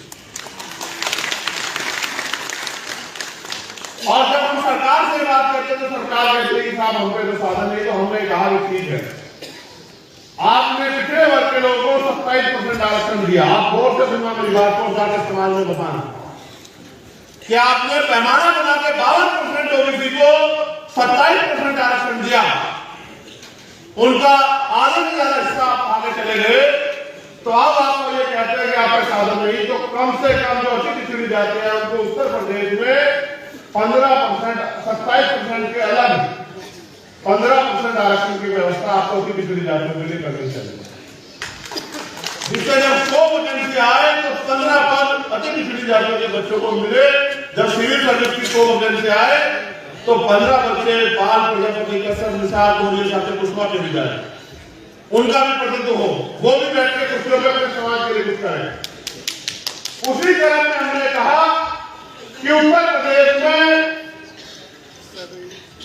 और जब हम सरकार से बात करते तो सरकार कहती है साहब हम पे तो साधन नहीं, तो हमने कहा कि ठीक है, आपने पिछड़े वर्ग के लोगों को 27% आरक्षण दिया। आप गौर से सुनना मेरी बात को, जाकर समाज में बताना कि आपने पैमाना बना के 52% ओबीसी को 27% आरक्षण दिया, उनका आधे से ज्यादा हिस्सा आप आगे चले गए। तो अब आपको ये कहते हैं कि आप साधन नहीं, तो कम से कम जो अच्छी पिछड़ी जाते हैं उनको उत्तर प्रदेश में 15%, 27% के अलग 15% आरक्षण की व्यवस्था आपको की पिछड़ी जातियों के लिए करनी चाहिए, जिससे जब 100 वैकेंसी आए तो 15 पद अति पिछड़ी जातियों के बच्चों को मिले। जब सिविल सर्विस की 2 वैकेंसी आए तो 15 बच्चे बाल प्रजापति कसर निशार कोहली साथे कुशवा के भी जाए, उनका भी प्रतिनिधित्व हो, वो भी बैठ के कुर्सियों पर अपने समाज के लिए कुछ करें। उसी तरह में हमने कहा कि उत्तर प्रदेश में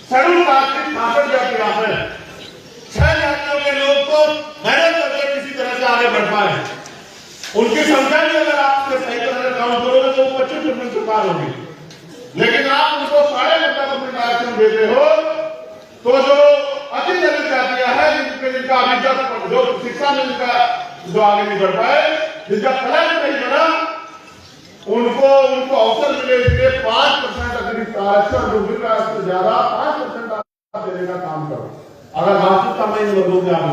शेड्यूल कास्ट की 66 जातियां हैं, 6 जातियों के लोग तो मेहनत करके किसी तरह से आगे बढ़ पाए। उनकी संख्या भी अगर आप सही तरह से काउंट करोगे तो 25% से पार होगी, लेकिन आप उनको 90% आरक्षण देते हो तो जो अति दलित जातियां हैं जिनका अभी तक जो शिक्षा में जिनका जो आगे नहीं बढ़ पाए, जिनका फलक नहीं बना, उनको अवसर मिले इसलिए 5% अतिरिक्त आरक्षण दूसरा से ज्यादा 5% देने का काम करो। अगर वास्तविकता में इन लोगों के आप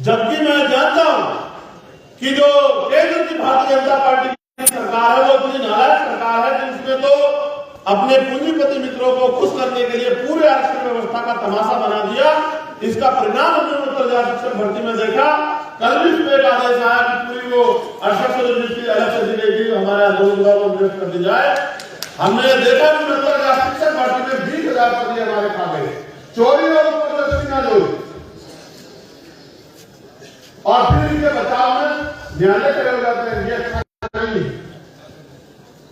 जबकि मैं जानता हूं कि जो केंद्र की भारतीय जनता पार्टी की सरकार है वो इतनी नाराज सरकार है जिसमें तो अपने पूंजीपति मित्रों को खुश करने के लिए पूरे आरक्षण व्यवस्था का तमाशा बना दिया। इसका परिणाम हमने उत्तर शिक्षक भर्ती में देखा। कल भी इसमें एक आदेश आया कि पूरी वो 68 यूनिवर्सिटी अलग से दी गई थी, हमारे आंदोलन को निरस्त कर दी जाए। हमने देखा कि उत्तर शिक्षक भर्ती में 20,000 पद हमारे खा गए, चोरी और जबरदस्ती ना लो, और फिर इनके बचाव में न्यायालय खड़े हो जाते हैं। ये अच्छा नहीं,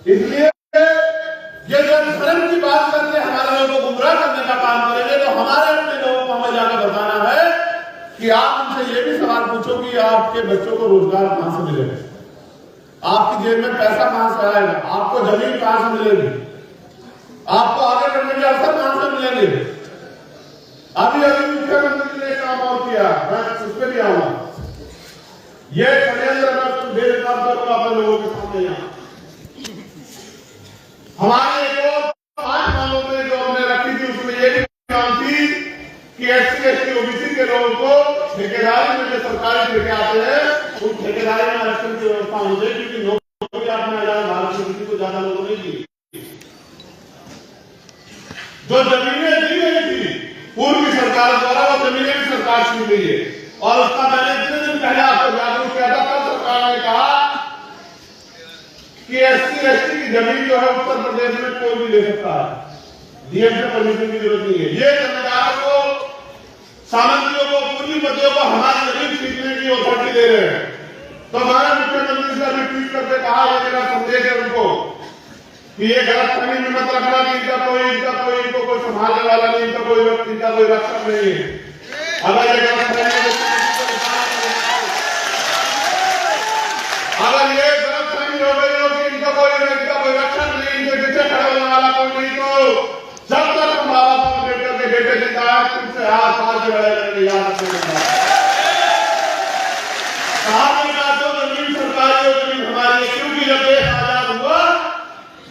इसलिए ये जब धर्म की बात करते हमारे लोगों को गुमराह करने का काम करेंगे तो हमारे अपने लोगों को हमें जाकर बताना है कि आप उनसे ये भी सवाल पूछो कि आपके बच्चों को रोजगार कहां से मिलेगा, आपकी जेब में पैसा कहां से आएगा, आपको जमीन कहां से मिलेगी, आपको आगे बढ़ने के अवसर कहां से मिलेंगे। अभी मुख्यमंत्री ने काम और किया, मैं उस पर भी आऊंगा। ये षड्यंत्र मैं देर काम करूंगा अपने लोगों के सामने। यहाँ हमारे एक 5 मांगों में जो हमने रखी थी उसमें ये भी काम थी कि एससी एसटी ओबीसी के लोगों को ठेकेदारी में जो सरकारी ठेके आते हैं उन ठेकेदारी में आरक्षण की व्यवस्था होनी चाहिए, क्योंकि नौकरी आपने आजाद भारत में किसी को ज्यादा लोगों ने दी। जो जमीनें दी गई थी पूर्व की सरकार द्वारा वो जमीनें भी सरकार छीन गई है, और उसका मैंने इतने दिन पहले आपको जागरूक किया था। तब सरकार ने कहा कि एससी एसटी की जमीन जो है उत्तर प्रदेश में कोई भी ले सकता है, डीएम से परमिशन की जरूरत नहीं है। ये जमींदारों को, सामंतियों को, पूंजीपतियों को हमारी जमीन खरीदने की अथॉरिटी दे रहे हैं। तो हमारे मुख्यमंत्री से अभी ट्वीट करके कहा, ये मेरा संदेश है उनको कि ये गलतफहमी में मत रखना कि इनको कोई संभालने वाला नहीं, इनका कोई रक्षक नहीं है। अगर ये गलतफहमी हो गई हो कि इनका कोई रक्षक नहीं, इनके पीछे खड़े होने वाला कोई नहीं, तो जब तक हम बाबा साहब अम्बेडकर के बेटे जिंदा है तुमसे हाथ पार के लड़े रहेंगे। याद रखना जमीन सरकारी और जमीन हमारी, क्योंकि जब देश आजाद हुआ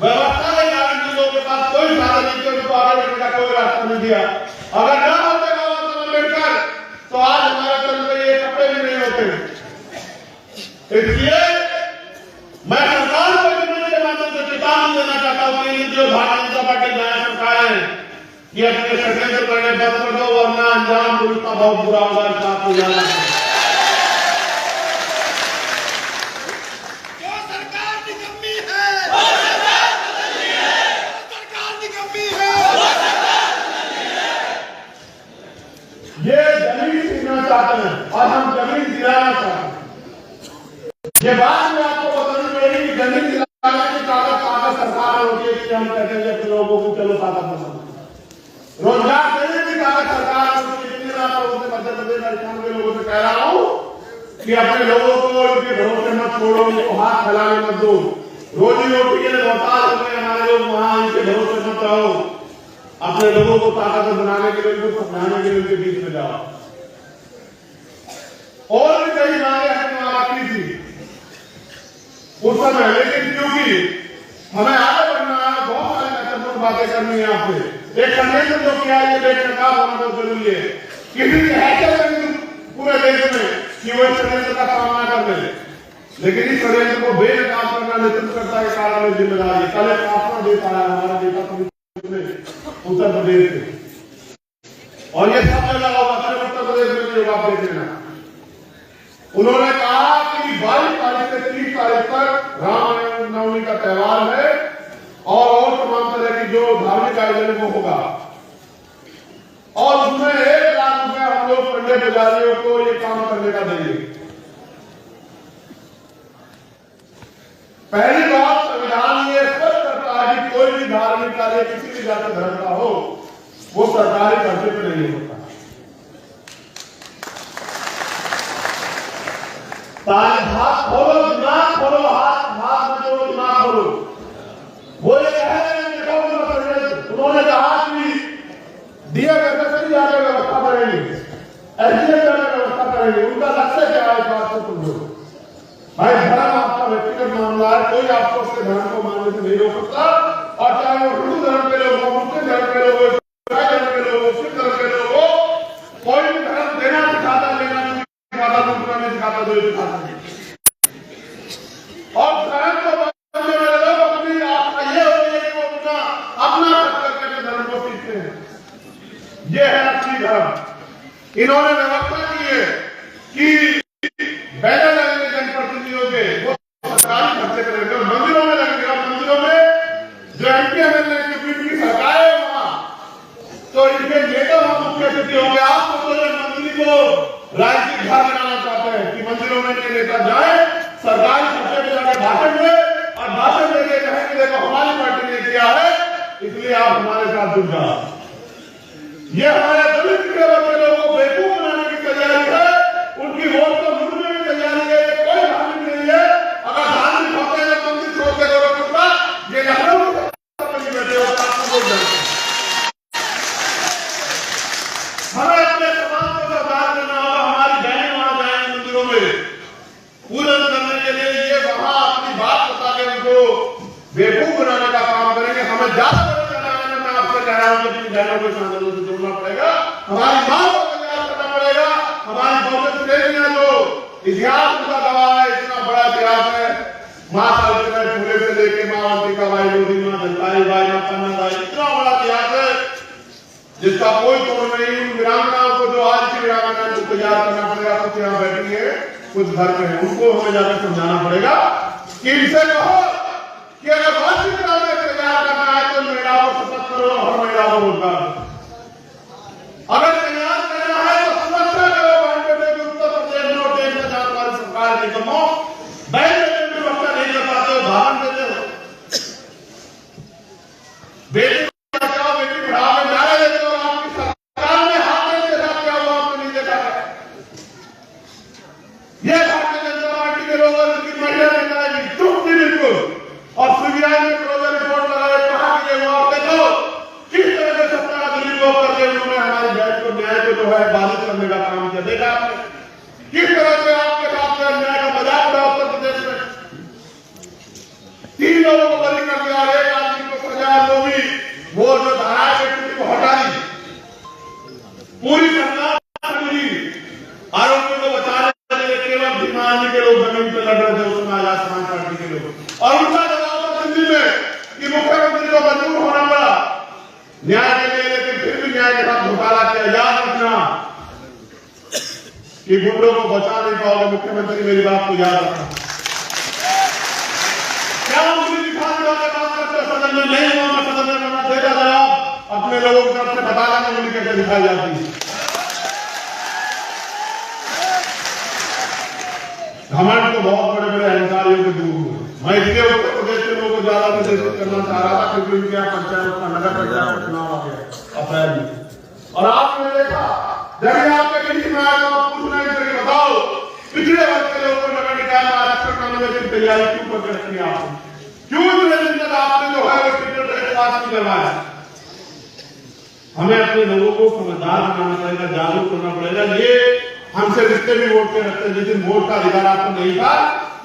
व्यवस्था के कारण जिन लोगों के पास कोई साधन नहीं थे उनको आगे बढ़ने का कोई रास्ता नहीं दिया। अगर ना होते बाबा साहब अम्बेडकर तो आज हमारे चल पे ये कपड़े भी नहीं होते। इसलिए मैं सरकार को के माध्यम से चेतावनी देना चाहता हूं कि जो भारतीय जनता पार्टी नया सरकार है ये अपने षड्यंत्र करने बंद कर दो, वरना अंजाम दुरुस्ता बहुत बुरा होगा। आपको याद रखना ये जमीन छीनना चाहते हैं और हम जमीन दिलाना चाहते हैं। ये बात मैं आपको बतानी पड़ेगी कि जमीन दिलाने की ताकत सरकार होती है कि हम कहते हैं कि लोगों को चलो ताकत पसंद, रोजगार देने की ताकत सरकार होती है। इसलिए मैं आपसे मध्य प्रदेश राजस्थान के लोगों से कह रहा हूं कि अपने लोगों को इनके भरोसे मत छोड़ो, इनको हाथ फैलाने मत दो। रोजी रोटी के लिए मोहताज हो गए हमारे लोग, वहां इनके भरोसे मत रहो। अपने लोगों को ताकत बनाने के लिए, उनको समझाने के लिए उनके बीच में जाओ। और भी कई मांगे हमने रखी थी उस समय, लेकिन क्योंकि हमें आगे बढ़ना है, बहुत सारी महत्वपूर्ण बातें करनी है। आपसे एक संदेश जो किया ये बेनकाब होना बहुत जरूरी है। किसी की हैसियत पूरे देश में कि वो षड्यंत्र का सामना कर ले, लेकिन इस षड्यंत्र को बेनकाब करना नेतृत्वकर्ता के कारण में जिम्मेदारी। कल एक आसना देता है हमारा देता उत्तर प्रदेश में, और ये सब जगह होगा, सिर्फ उत्तर प्रदेश में नहीं होगा। देख लेना, उन्होंने कहा कि 22 तारीख से 30 तारीख तक होगा और उसमें 1 लाख रुपए हम लोग पंडे पुजारियों को ये काम करने का देंगे। पहली बात, संविधान ये स्पष्ट करता है कि कोई भी धार्मिक कार्य किसी भी जाति धर्म का हो वो सरकारी खर्चे पे नहीं होता। हाथ खोलो, दिमाग खोलो, हाथ में जोड़ो, दिमाग खोलो। वो ये कह रहे हैं, उन्होंने कहा कि डीएफएसएससी जाने की व्यवस्था करेंगे, एसडीएम जाने की व्यवस्था करेंगे। उनका लक्ष्य क्या है? बात को तुम लोग भाई, धर्म आपका व्यक्तिगत मामला है, कोई आपको उसके धर्म को मानने से नहीं रोक सकता। और चाहे वो हिंदू धर्म के लोग हो, मुस्लिम धर्म के लोग हो, ईसाई धर्म के लोग हो, सिख धर्म के लोग हो, कोई भी धर्म देना सिखाता, लेना नहीं सिखाता, दूसरा नहीं सिखाता, जो सिखाता है। और धर्म को मानने वाले लोग अपनी आपका ये होती है कि वो अपना करके धर्म को सीखते हैं। ये है असली धर्म। इन्होंने व्यवस्था की है कि बैनर लगेंगे जनप्रतिनिधियों के, वो सरकारी खर्चे करेंगे और मंदिरों में लगेगा। मंदिरों में जो एमपी एमएलए की सरकार है वहां, तो इनके नेता वहां मुख्य अतिथि होंगे। आप तो मंदिर को राजनीतिक घर बनाना चाहते हैं कि मंदिरों में नेता जाए, सरकारी खर्चे में जाकर भाषण दे और भाषण देके कहें कि देखो हमारी पार्टी ने किया है, इसलिए आप हमारे साथ जुड़ जाओ। ये हमारे दलित के लोगों को बेवकूफ बनाने की तैयारी है, उनकी वोट को लूटने की तैयारी है। कोई धार्मिक नहीं है। अगर धार्मिक होते हैं मंदिर छोड़ के लोगों को ये लखनऊ बैठे होता हमें अपने समाज को सुधार करना होगा। हमारी बहनें वहां जाएंगे मंदिरों में पूजन करने के लिए, ये वहां अपनी बात बता के उनको बेवकूफ बनाने का काम करेंगे। हमें ज्यादा मैं आपसे कह रहा हूं कि अपनी बहनों को आंदोलन से जोड़ना पड़ेगा, हमारी मां को तैयार करना पड़ेगा। हमारी बहुजन श्रेणियां जो इतिहास का गवाह है, इतना बड़ा इतिहास है, मां सावित्रीबाई फुले से लेके मां अंबिकाबाई, लोधी, मां धनतारीबाई, मां पन्नाबाई, इतना बड़ा इतिहास है जिसका कोई तोड़ नहीं। उन वीरांगनाओं को, जो आज की वीरांगनाओं को तैयार करना पड़ेगा, कुछ यहाँ बैठी है, कुछ घर में है, उनको हमें जाकर समझाना पड़ेगा कि इनसे कहो कि अगर वार्षिक तैयार करना है तो महिलाओं को सशक्त करो, हर महिला को रोजगार दो। अगर तैयार करना है तो सुरक्षा करो। उत्तर प्रदेश में देश में जहां तुम्हारी सरकार निगमों बैंक में व्यवस्था नहीं कर पाते हो, उदाहरण देते हो, बेटी बचाओ बेटी पढ़ाओ में नारे देते हो, आपकी सरकार ने हाथ के साथ क्या हुआ आपने नहीं देखा है। यह भारतीय जनता पार्टी के लोगों ने उनकी महिला नेता की चुप थी बिल्कुल, और सीबीआई ने क्लोजर रिपोर्ट लगाए, कहा कि ये हुआ। देखो किस तरह से सत्ता का दुरुपयोग करके उन्होंने हमारी बहन को, न्याय को जो है बाधित करने का काम किया। देखा आपने किस तरह से आपके साथ अन्याय का मजाक उड़ा उत्तर प्रदेश में। 3 लोगों को बरी कर दिया, 1 आदमी को सजा, वो भी वो जो धाराएं व्यक्ति को हटा दी, पूरी सरकार आरोपियों को बचाने के लिए केवल भीमा आर्मी के लोग जमीन पर लड़ रहे थे, उसमें आजाद समाज पार्टी के लोग, और उनका दबाव था दिल्ली में कि मुख्यमंत्री को मजबूर होना पड़ा न्याय के लिए, लेकिन फिर भी न्याय के साथ घोटाला किया। याद रखना कि गुंडों को बचा नहीं पाओगे मुख्यमंत्री, मेरी बात को याद रखना। क्या उंगली दिखाने वाले बात करते सदन में नहीं हुआ, मैं सदन में बना देगा जवाब अपने लोगों की तरफ से बताना उंगली कैसे दिखाई जाती है। घमंड तो बहुत बड़े बड़े अहंकारियों के दूर हुए। मैं इसलिए उत्तर प्रदेश के लोगों को ज्यादा निर्देशित करना चाह रहा था क्योंकि उनके यहाँ पंचायत का नगर पंचायत चुनाव आ गया अप्रैल में, और आपने देखा जब आपके किसी में आया तो आप पूछना चाहिए, बताओ पिछड़े वर्ग के लोगों को नगर निकाय में आरक्षण करने की तैयारी क्यों करके रखी आपने? क्यों इतने दिन तक आपने जो है वो टिकट पास नहीं करवाया? हमें अपने लोगों को समझदार बनाना पड़ेगा, जागरूक करना पड़ेगा। ये हमसे जितने भी वोट के रखते हैं, जिस दिन वोट का अधिकार आपको नहीं था,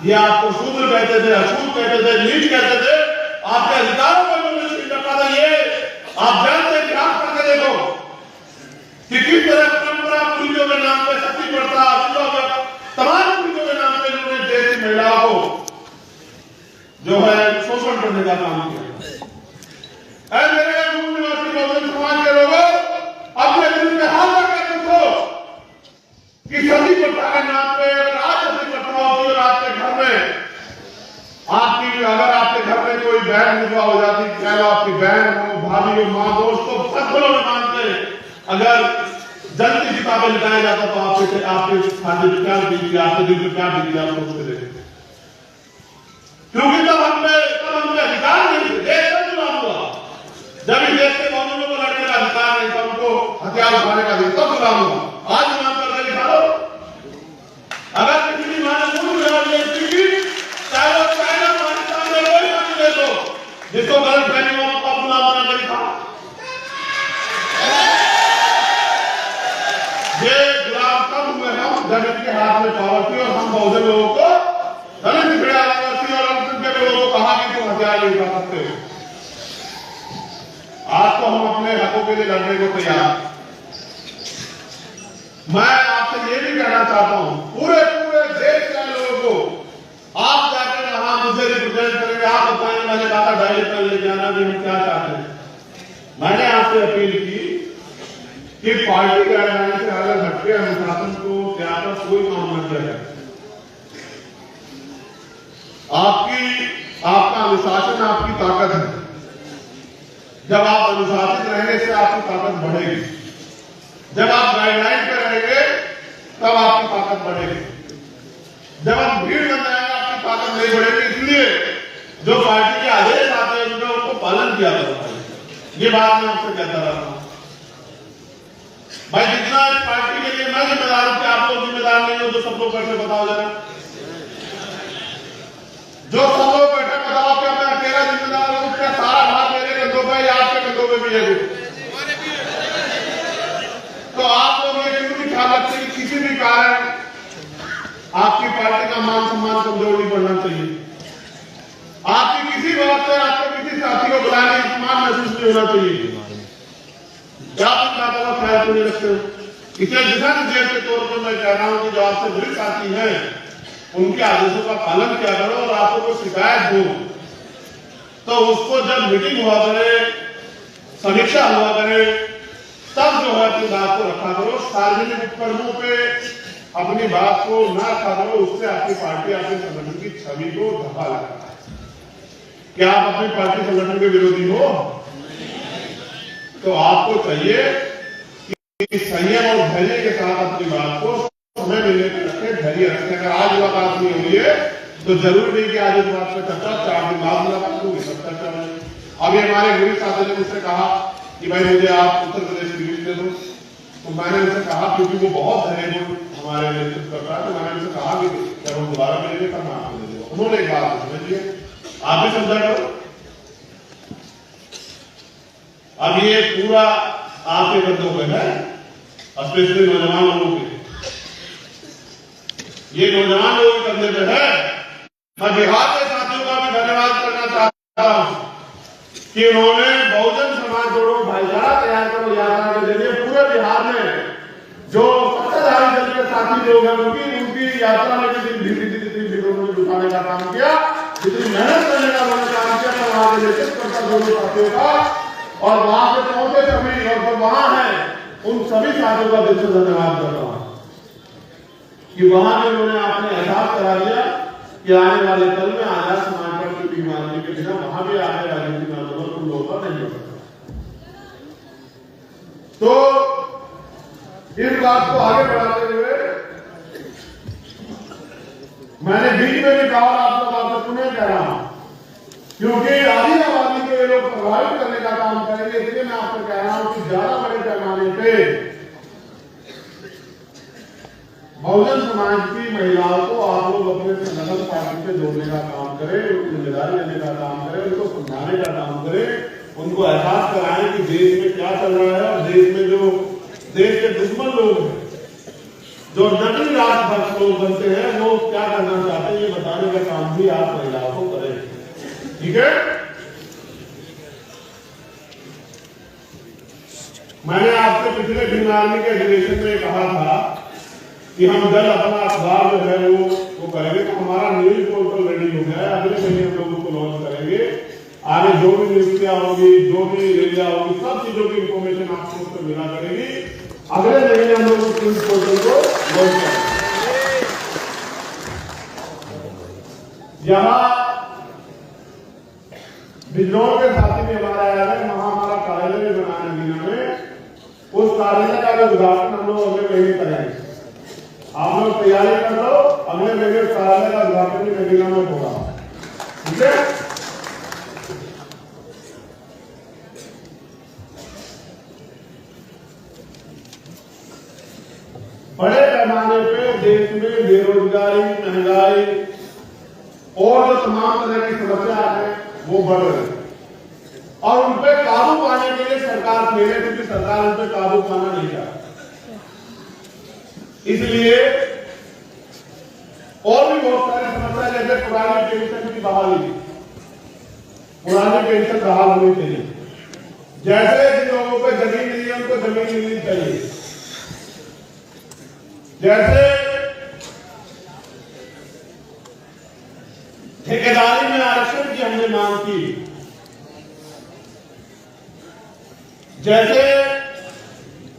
ये आपको शूद्र कहते थे, अछूत कहते थे, नीच कहते थे, आपके अधिकारों पर ये आप जानते ध्यान करके देखो कि किस तरह परंपरा पूंजियों के नाम पे, सती प्रथा, तमाम पूंजियों के नाम पे उन्होंने देश की महिलाओं को जो है शोषण करने का काम किया। मेरे बहुजन समाज के लोगों अपने दिल में हाथ रखकर पूछो कि सती प्रथा के नाम पे आज सती प्रथा होती है, आपके घर में आपकी, अगर आपके घर में कोई बहन विधवा हो जाती, चाहे वो आपकी बहन हो, भाभी हो, माँ दोस्तों सब घरों में मानते हैं अगर जल्दी किताबें लिखाया जाता तो आपके खाते में क्या बीती, आपके दिल में क्या बीती, आप सोचते रहे। क्योंकि तब हमने अधिकार नहीं थे, देश का चुनाव हुआ। जब इस देश के कानूनों को लड़ने का अधिकार नहीं था, उनको हथियार उठाने का अधिकार चुनाव हुआ। आज चुनाव कर रहे दिखा दो। अगर किसी भी माने चाहे वो चाइना पाकिस्तान में कोई पार्टी दे दो जिसको गलत फहमी हो अपना बना कर दिखा। ये गुलाम कब हुए हम जब इनके हाथ में पावर थी और हम बहुजन लोगों को दलित बिरादरी और अल्पसंख्यक लोगों को कहा कि तुम हथियार नहीं उठा सकते। आज तो हम अपने हकों के लिए लड़ने को तैयार। मैं आपसे ये भी कहना चाहता हूं पूरे देश के लोगों को आप जाकर वहां मुझे रिप्रेजेंट करेंगे, आप बताएंगे मैंने कहा डायरेक्ट कर लेके आना कि हम क्या चाहते हैं। मैंने आपसे अपील की कि पार्टी गाइडलाइन से अलग हटके अनुशासन को त्याग कोई काम न किया जाए। आपका अनुशासन आपकी ताकत है। जब आप अनुशासित रहेंगे से आपकी ताकत बढ़ेगी। जब आप गाइडलाइन पे रहेंगे तब आपकी ताकत बढ़ेगी। जब आप भीड़ बन जाएंगे आपकी ताकत नहीं बढ़ेगी। इसलिए जो पार्टी के आदेश आते हैं उनको पालन किया जाता है। ये बात मैं आपसे कहता रहता हूं भाई। जितना पार्टी के लिए मैं जिम्मेदार हूं कि आप लोग जिम्मेदार नहीं हो। जो सब लोग बैठे बताओ जरा, जो सब लोग बैठे बताओ क्या मैं अकेला जिम्मेदार हूं? उसका सारा भाग मेरे कंधों पे या आपके कंधों पे भी है। तो आप लोग ये क्यों नहीं ख्याल रखते कि किसी भी कारण आपकी पार्टी का मान सम्मान कमजोर नहीं पड़ना चाहिए। आपकी किसी बात पर आपके किसी साथी को बुलाने अपमान महसूस नहीं होना चाहिए। क्या आप इन बातों का ख्याल क्यों नहीं रखते हो? इसे दिशा निर्देश के तौर पर मैं कह रहा हूं कि जो आपसे बुरे साथी हैं उनके आदेशों का पालन किया करो। और आपको कोई शिकायत हो तो उसको जब मीटिंग हुआ करे, समीक्षा हुआ करे, तब जो है अपनी बात को रखा करो। सार्वजनिक उपकरणों पे अपनी बात को ना रखा करो। उससे आपकी पार्टी आपके संगठन की छवि को धब्बा लगता है। क्या आप अपनी पार्टी संगठन के विरोधी हो? तो आपको चाहिए कि संयम और धैर्य के साथ अपनी बात को समय मिलने पर रखें, धैर्य रखें। अगर आज मुलाकात नहीं हुई है तो जरूर नहीं कि आज इस बात पर चर्चा 4 दिन बाद मुलाकात होगी, सब चर्चा होगी। अभी हमारे गुरु साथी ने मुझसे कहा कि भाई मुझे आप उत्तर प्रदेश की लिस्ट दे दो। तो मैंने उनसे कहा क्योंकि वो बहुत धैर्यपूर्ण हमारे नेतृत्व कर रहा है, तो मैंने उनसे कहा कि जब हम दोबारा मिलेंगे तब मैं आपको दे दूंगा। उन्होंने एक बात समझिए, आप भी समझा करो। अब ये पूरा आपके कंधों पे है, स्पेशली नौजवान लोगों के। ये नौजवान लोगों के कंधे पे है। मैं बिहार के साथियों का भी धन्यवाद करना चाहता हूं कि उन्होंने बहुजन समाज जोड़ो भाईचारा तैयार करो यात्रा के जरिए पूरे बिहार में जो सत्ताधारी दल के साथी लोग हैं उनकी यात्रा में जितनी भीड़ों में जुटाने का काम किया, जितनी मेहनत करने का उन्होंने काम किया, मैं वहां के नेतृत्व करता दोनों साथियों का और वहां से पहुंचे सभी और जो वहां है उन सभी साथियों का दिल से धन्यवाद करता हूं कि वहां में उन्होंने आपने एहसास करा दिया कि आने वाले कल में आजाद समाज पर की बीमारी के बिना वहां भी आने राजनीतिक आंदोलन उन लोगों का नहीं हो सकता। तो इस बात को आगे बढ़ाते हुए मैंने बीच में भी कहा, आप लोग आपसे पुनः कह रहा हूं क्योंकि आधी आबादी को ये लोग प्रभावित करने का काम करेंगे। इसलिए मैं आपसे कह रहा हूं कि ज्यादा बड़े पैमाने पे बहुजन समाज की महिलाओं को आप लोग अपने संगठन पार्टी से जोड़ने का काम करें, उनकी जिम्मेदारी लेने का काम करें, उनको समझाने का काम करें, उनको एहसास कराएं कि देश में क्या चल रहा है और देश में जो देश के दुश्मन लोग हैं, जो नकली राष्ट्रभक्त लोग बनते हैं, वो क्या करना चाहते हैं, ये बताने का काम भी आप महिलाओं को करें। ठीक है? मैंने आपसे पिछले भीम आर्मी के अधिवेशन में कहा था कि हम जब अपना अखबार जो है वो करेंगे। तो हमारा न्यूज पोर्टल रेडी हो गया है, अगले महीने हम लोग उसको लॉन्च करेंगे। आगे जो भी नियुक्तियां होगी, जो भी रैलियां होगी, सब चीजों की इंफॉर्मेशन आपको उस पर मिला करेगी। अगले महीने हम लोग उस न्यूज पोर्टल को लॉन्च करेंगे। यहाँ बिजनौर के साथी भी हमारा आया है, वहां हमारा कार्यालय बनाया नगीना में। उस कार्यालय का उद्घाटन हम लोग अगले महीने करेंगे। आप लोग तैयारी कर लो, अगले महीने कार्यालय का उद्घाटन भी नगीना में होगा। ठीक है। बड़े पैमाने पे देश में बेरोजगारी, महंगाई और जो तमाम तरह की समस्या है वो बढ़ रही है और उन पे काबू पाने के लिए सरकार फेल है, क्योंकि सरकार उन पे काबू पाना नहीं चाहती। इसलिए और भी बहुत सारी समस्या, जैसे पुरानी पेंशन की बहाली, पुरानी पेंशन बहाल होनी चाहिए। जैसे जिन लोगों पे जमीन नहीं है उनको जमीन मिलनी चाहिए। जैसे ठेकेदारी में आरक्षण की हमने मांग की, जैसे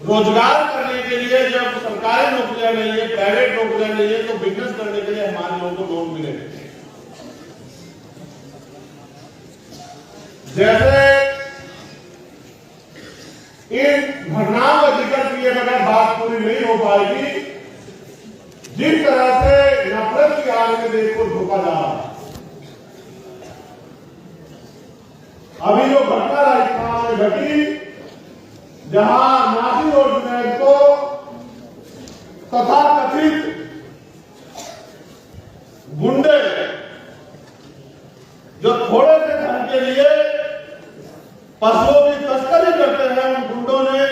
रोजगार करने के लिए जब सरकारी नौकरियां नहीं है, प्राइवेट नौकरियां नहीं है, तो बिजनेस करने के लिए हमारे लोगों को लोन मिले। जैसे इन घटनाओं का जिक्र किए बगैर बात पूरी नहीं हो पाएगी। जिस तरह से नफरत की आग में देश को धोखा जा रहा है, अभी जो घटना राजस्थान में घटी, जहां नासिर और जुनैद को तथाकथित गुंडे जो थोड़े से धन के लिए पशुओं की तस्करी करते हैं, उन गुंडों ने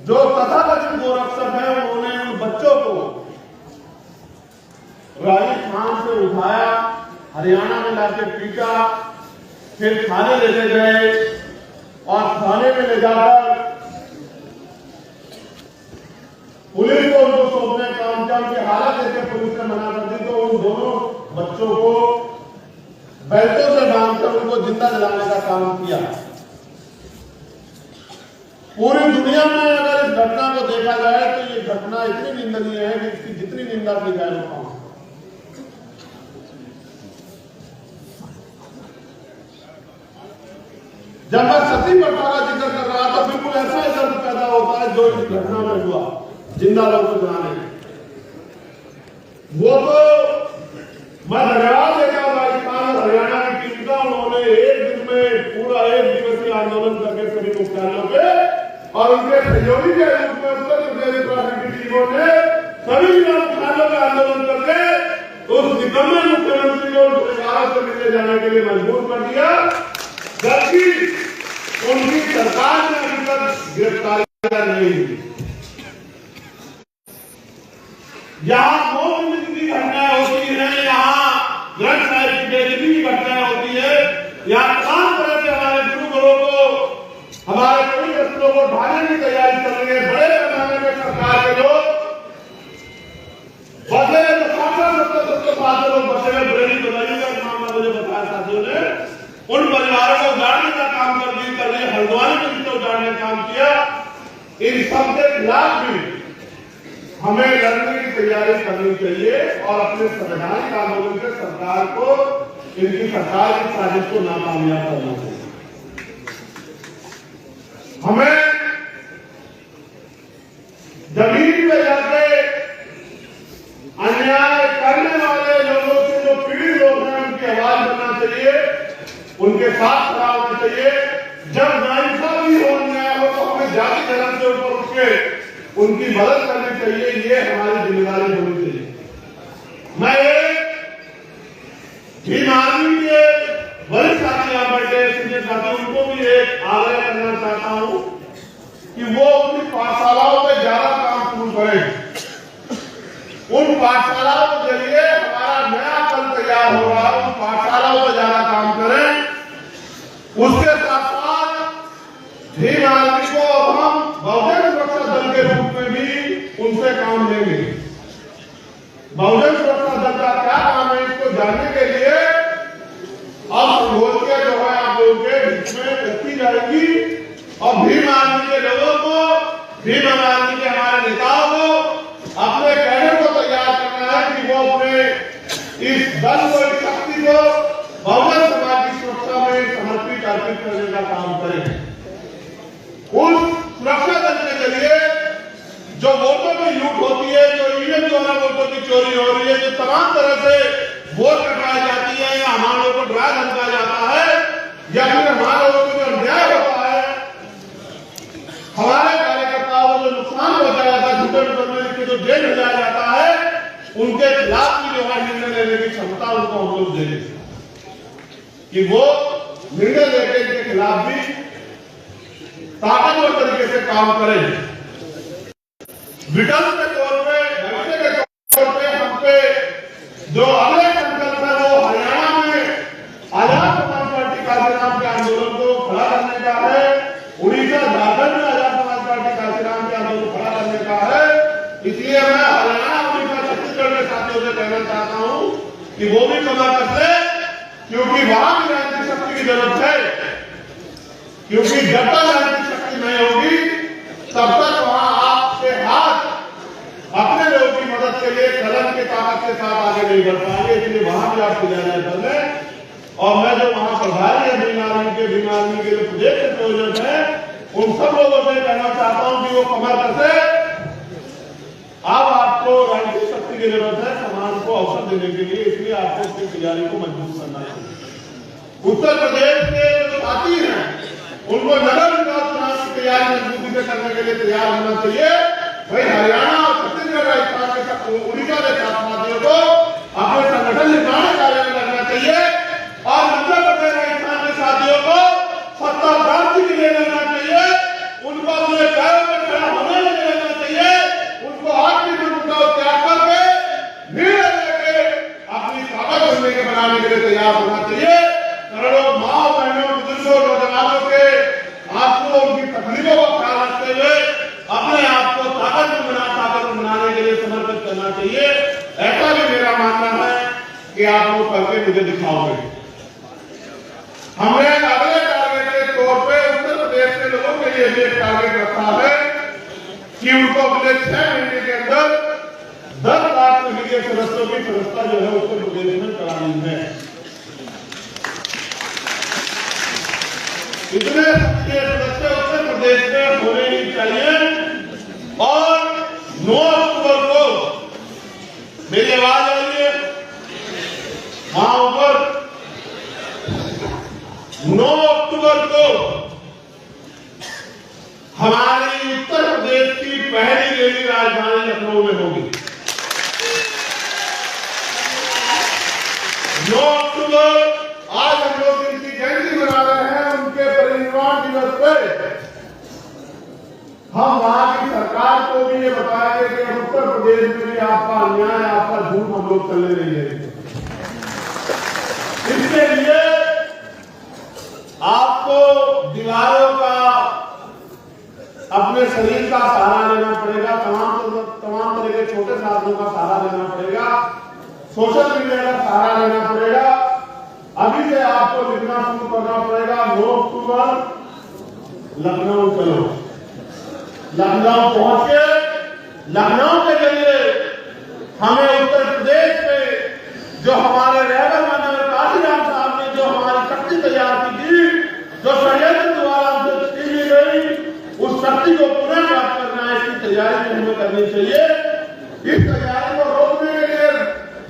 जो तथाकथित गोरक्षक है उन्होंने उन बच्चों को राजस्थान से उठाया, हरियाणा में लाके पीटा, फिर थाने लेके गए और थाने में ले जाकर पुलिस को उनको सौंपने काम किया। उनकी हालत देकर पुलिस ने मना कर दी, तो उन दोनों बच्चों को बेल्टों से बांधकर उनको जिंदा जलाने का काम किया। पूरी दुनिया में अगर इस घटना को देखा जाए तो ये घटना इतनी निंदनीय है कि इसकी जितनी निंदा की जाए वो कम। जब मैं सती प्रथा का जिक्र कर रहा था, बिल्कुल ऐसा ही दर्द पैदा होता है जो इस घटना में हुआ, जिंदा लोगों को जलाने। वो तो मैं धन्यवाद देता हूं राजस्थान और हरियाणा की टीम का, उन्होंने एक दिन में पूरा एक दिवसीय आंदोलन करके सभी मुख्यालयों पे और उनके सहयोगी के रूप में उत्तर प्रदेश उत्तराखंड की टीमों ने सभी जिला मुख्यालयों का आंदोलन करके उस निकम्मे मुख्यमंत्री को सरकार से मिलने जाने के लिए मजबूर कर दिया, जबकि उनकी सरकार ने अभी तक गिरफ्तारी नहीं हुई। यहाँ मौत की घटनाएं होती है, यहाँ ड्रग्स की घटनाएं होती है, यहाँ तमाम तरह से हमारे गुरुकुलों को, हमारे कई अस्त्रों को ढाने की तैयारी कर रही है। बड़े पैमाने में सरकार के लोग बचे, तो 70 साल लोग बचे हुए बरेली बदायूं का मामला मुझे बताया साथियों ने, उन परिवारों को उजाड़ने का काम कर रही है, हल्द्वानी में जिसने उजाड़ने का काम किया। इन सब के खिलाफ भी हमें लड़ने की तैयारी करनी चाहिए और अपने संवैधानिक आंदोलन से सरकार को, इनकी सरकार की साजिश को नाकामयाब करना चाहिए। हमें जमीन पे जाके अन्याय करने वाले लोगों से, जो पीड़ित लोग हैं, उनकी आवाज बनना चाहिए, उनके साथ खड़ा होना चाहिए। जब नाइंसाफी हो, अन्याय हो, तो हमें जाति धर्म से ऊपर उठ के उनकी मदद करनी चाहिए। ये हमारी जिम्मेदारी होनी चाहिए। मैं भीम आर्मी के वरिष्ठ साथी यहाँ बैठे सीनियर साथी, उनको भी एक आग्रह करना चाहता हूं कि वो अपनी पाठशालाओं पे ज्यादा काम शुरू करें। उन पाठशालाओं के जरिए हमारा नया कल तैयार हो रहा है, उन पाठशालाओं पे ज्यादा काम करें। उसके साथ साथ भीम आर्मी को अब हम बहुजन सुरक्षा दल के रूप में भी उनसे काम लेंगे। बहुजन सुरक्षा दल का क्या काम है, इसको जानने के लिए अब घोषणा जो है आप लोगों के बीच में रखी जाएगी और भीम आर्मी के लोगों को, भीम आर्मी के हमारे नेताओं को, अपने कैडर को तैयार करना है कि वो अपने इस दल को, इस शक्ति को बहुजन समाज की अर्पित करने का काम करें। उस सुरक्षा दल के जरिए जो वोटों की लूट होती है, जो ईवीएम द्वारा वोटों की चोरी हो रही है, जो तमाम तरह से वोट कटवाई जाती है या हमारे लोगों को ड्रा धमकाया जाता है या फिर हमारे लोगों को जो अन्याय होता है, हमारे कार्यकर्ताओं को जो नुकसान पहुंचाया जाता है, झूठे मुकदमे लिख के जो जेल में जाया जाता है, उनके खिलाफ भी जो है निर्णय लेने की क्षमता उनको हम लोग देंगे कि वो निर्णय लेके इनके खिलाफ भी ताकतवर तरीके से काम करें। विकल्प के तौर पे, भविष्य के तौर पे हम पे जो अगले संकल्प है वो हरियाणा में आजाद समाज पार्टी काशीराम के आंदोलन को खड़ा करने का है, उड़ीसा झारखंड में आजाद समाज पार्टी काशीराम के आंदोलन को खड़ा करने का है। इसलिए मैं हरियाणा, उड़ीसा, छत्तीसगढ़ के साथियों से कहना चाहता हूं कि वो भी कमर कर ले, क्योंकि वहां भी राजनीतिक शक्ति की जरूरत है, क्योंकि जब तक राजनीतिक शक्ति नहीं होगी तब तक वहां आपके हाथ अपने लोगों की मदद के लिए कलम के ताकत के साथ आगे नहीं बढ़ पाएंगे। इसलिए वहां भी आपको जाना है। और मैं जो वहां प्रभारी है भीम आर्मी के जो प्रदेश के प्रयोजक है, उन सब लोगों से कहना चाहता हूं कि वो कमर कसे। अब आपको राजनीतिक शक्ति की जरूरत है समाज को अवसर देने के लिए, इसलिए आपको उसकी तैयारी को मजबूत करना चाहिए। उत्तर प्रदेश के जो साथी हैं उनको नगर विकास चुनाव की तैयारी मजबूती से करने के लिए तैयार होना चाहिए। वही हरियाणा और छत्तीसगढ़, राजस्थान के उड़ीसा के साथियों को अपने संगठन निर्माण कार्य में लगना चाहिए और मध्य प्रदेश, राजस्थान के साथियों को सत्ता प्राप्ति के लिए लगना चाहिए। उनको अपने पैरों पर खड़ा होने के लिए लगना चाहिए। उनको आखिरी मंत्र का त्याग करके निर्णय लेके अपनी ताकत बनने के बनाने के लिए तैयार होना चाहिए। करोड़ों माँ बहनों, बुजुर्गों, नौजवानों के आपको उनकी तकलीफों का ख्याल रखते हुए अपने आप को ताकत बनाने के लिए समर्पित करना चाहिए। ऐसा भी मेरा मानना है कि आप लोग करके मुझे दिखाओगे। हमने अगले टारगेट के तौर पे उत्तर प्रदेश के लोगों के लिए भी एक टारगेट रखा है कि उनको अगले 6 महीने के अंदर 10 लाख के सदस्यों की व्यवस्था जो है उत्तर प्रदेश में करानी है। इतने सदस्य उत्तर प्रदेश में होने ही चाहिए। और 9 अक्टूबर को मेरी आवाज आ रही है वहां ऊपर, 9 अक्टूबर को हमारी उत्तर प्रदेश की पहली रैली राजधानी लखनऊ में होगी। 9 अक्टूबर आज हम लोग जिनकी जयंती मना रहे हैं, उनके परिनिर्वाण दिवस पर हम वहां की सरकार को भी ये बताएंगे कि उत्तर प्रदेश में भी आपका अन्याय, आपका झूठ हम लोग चलने नहीं देंगे। इसके लिए आपको दीवारों का, अपने शरीर का सहारा लेना पड़ेगा, तमाम तरह के छोटे साधनों का सहारा लेना पड़ेगा, सोशल मीडिया का सहारा लेना पड़ेगा। अभी से आपको लिखना शुरू करना पड़ेगा। 9 अक्टूबर लखनऊ चलो। लखनऊ पहुंच के लखनऊ के जरिए हमें उत्तर प्रदेश में जो हमारे रहबर माननीय काशीराम साहब ने जो हमारी शक्ति तैयार की थी, जो षड्यंत्र द्वारा हमसे छीन ली गई, उस शक्ति को पुनः प्राप्त करना है। इसकी तैयारी हमें करनी चाहिए। इस तैयारी को रोकने के लिए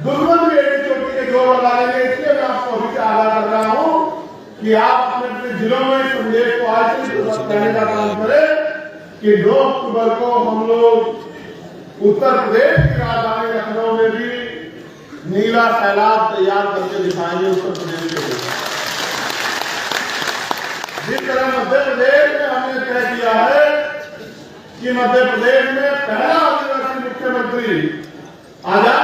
दुर्गम भी एक चोटी के जोर लगा लेंगे। इसलिए मैं आपको अभी से आगाह कर रहा हूं कि आप अपने अपने जिलों में संदेश को आज से कहने का काम करें कि 9 अक्टूबर को हम लोग उत्तर प्रदेश की राजधानी लखनऊ में भी नीला सैलाब तैयार करके दिखाएंगे। उत्तर प्रदेश के लिए जिस तरह मध्य प्रदेश में हमने तय किया है कि मध्य प्रदेश में पहला आदिवासी मुख्यमंत्री आजाद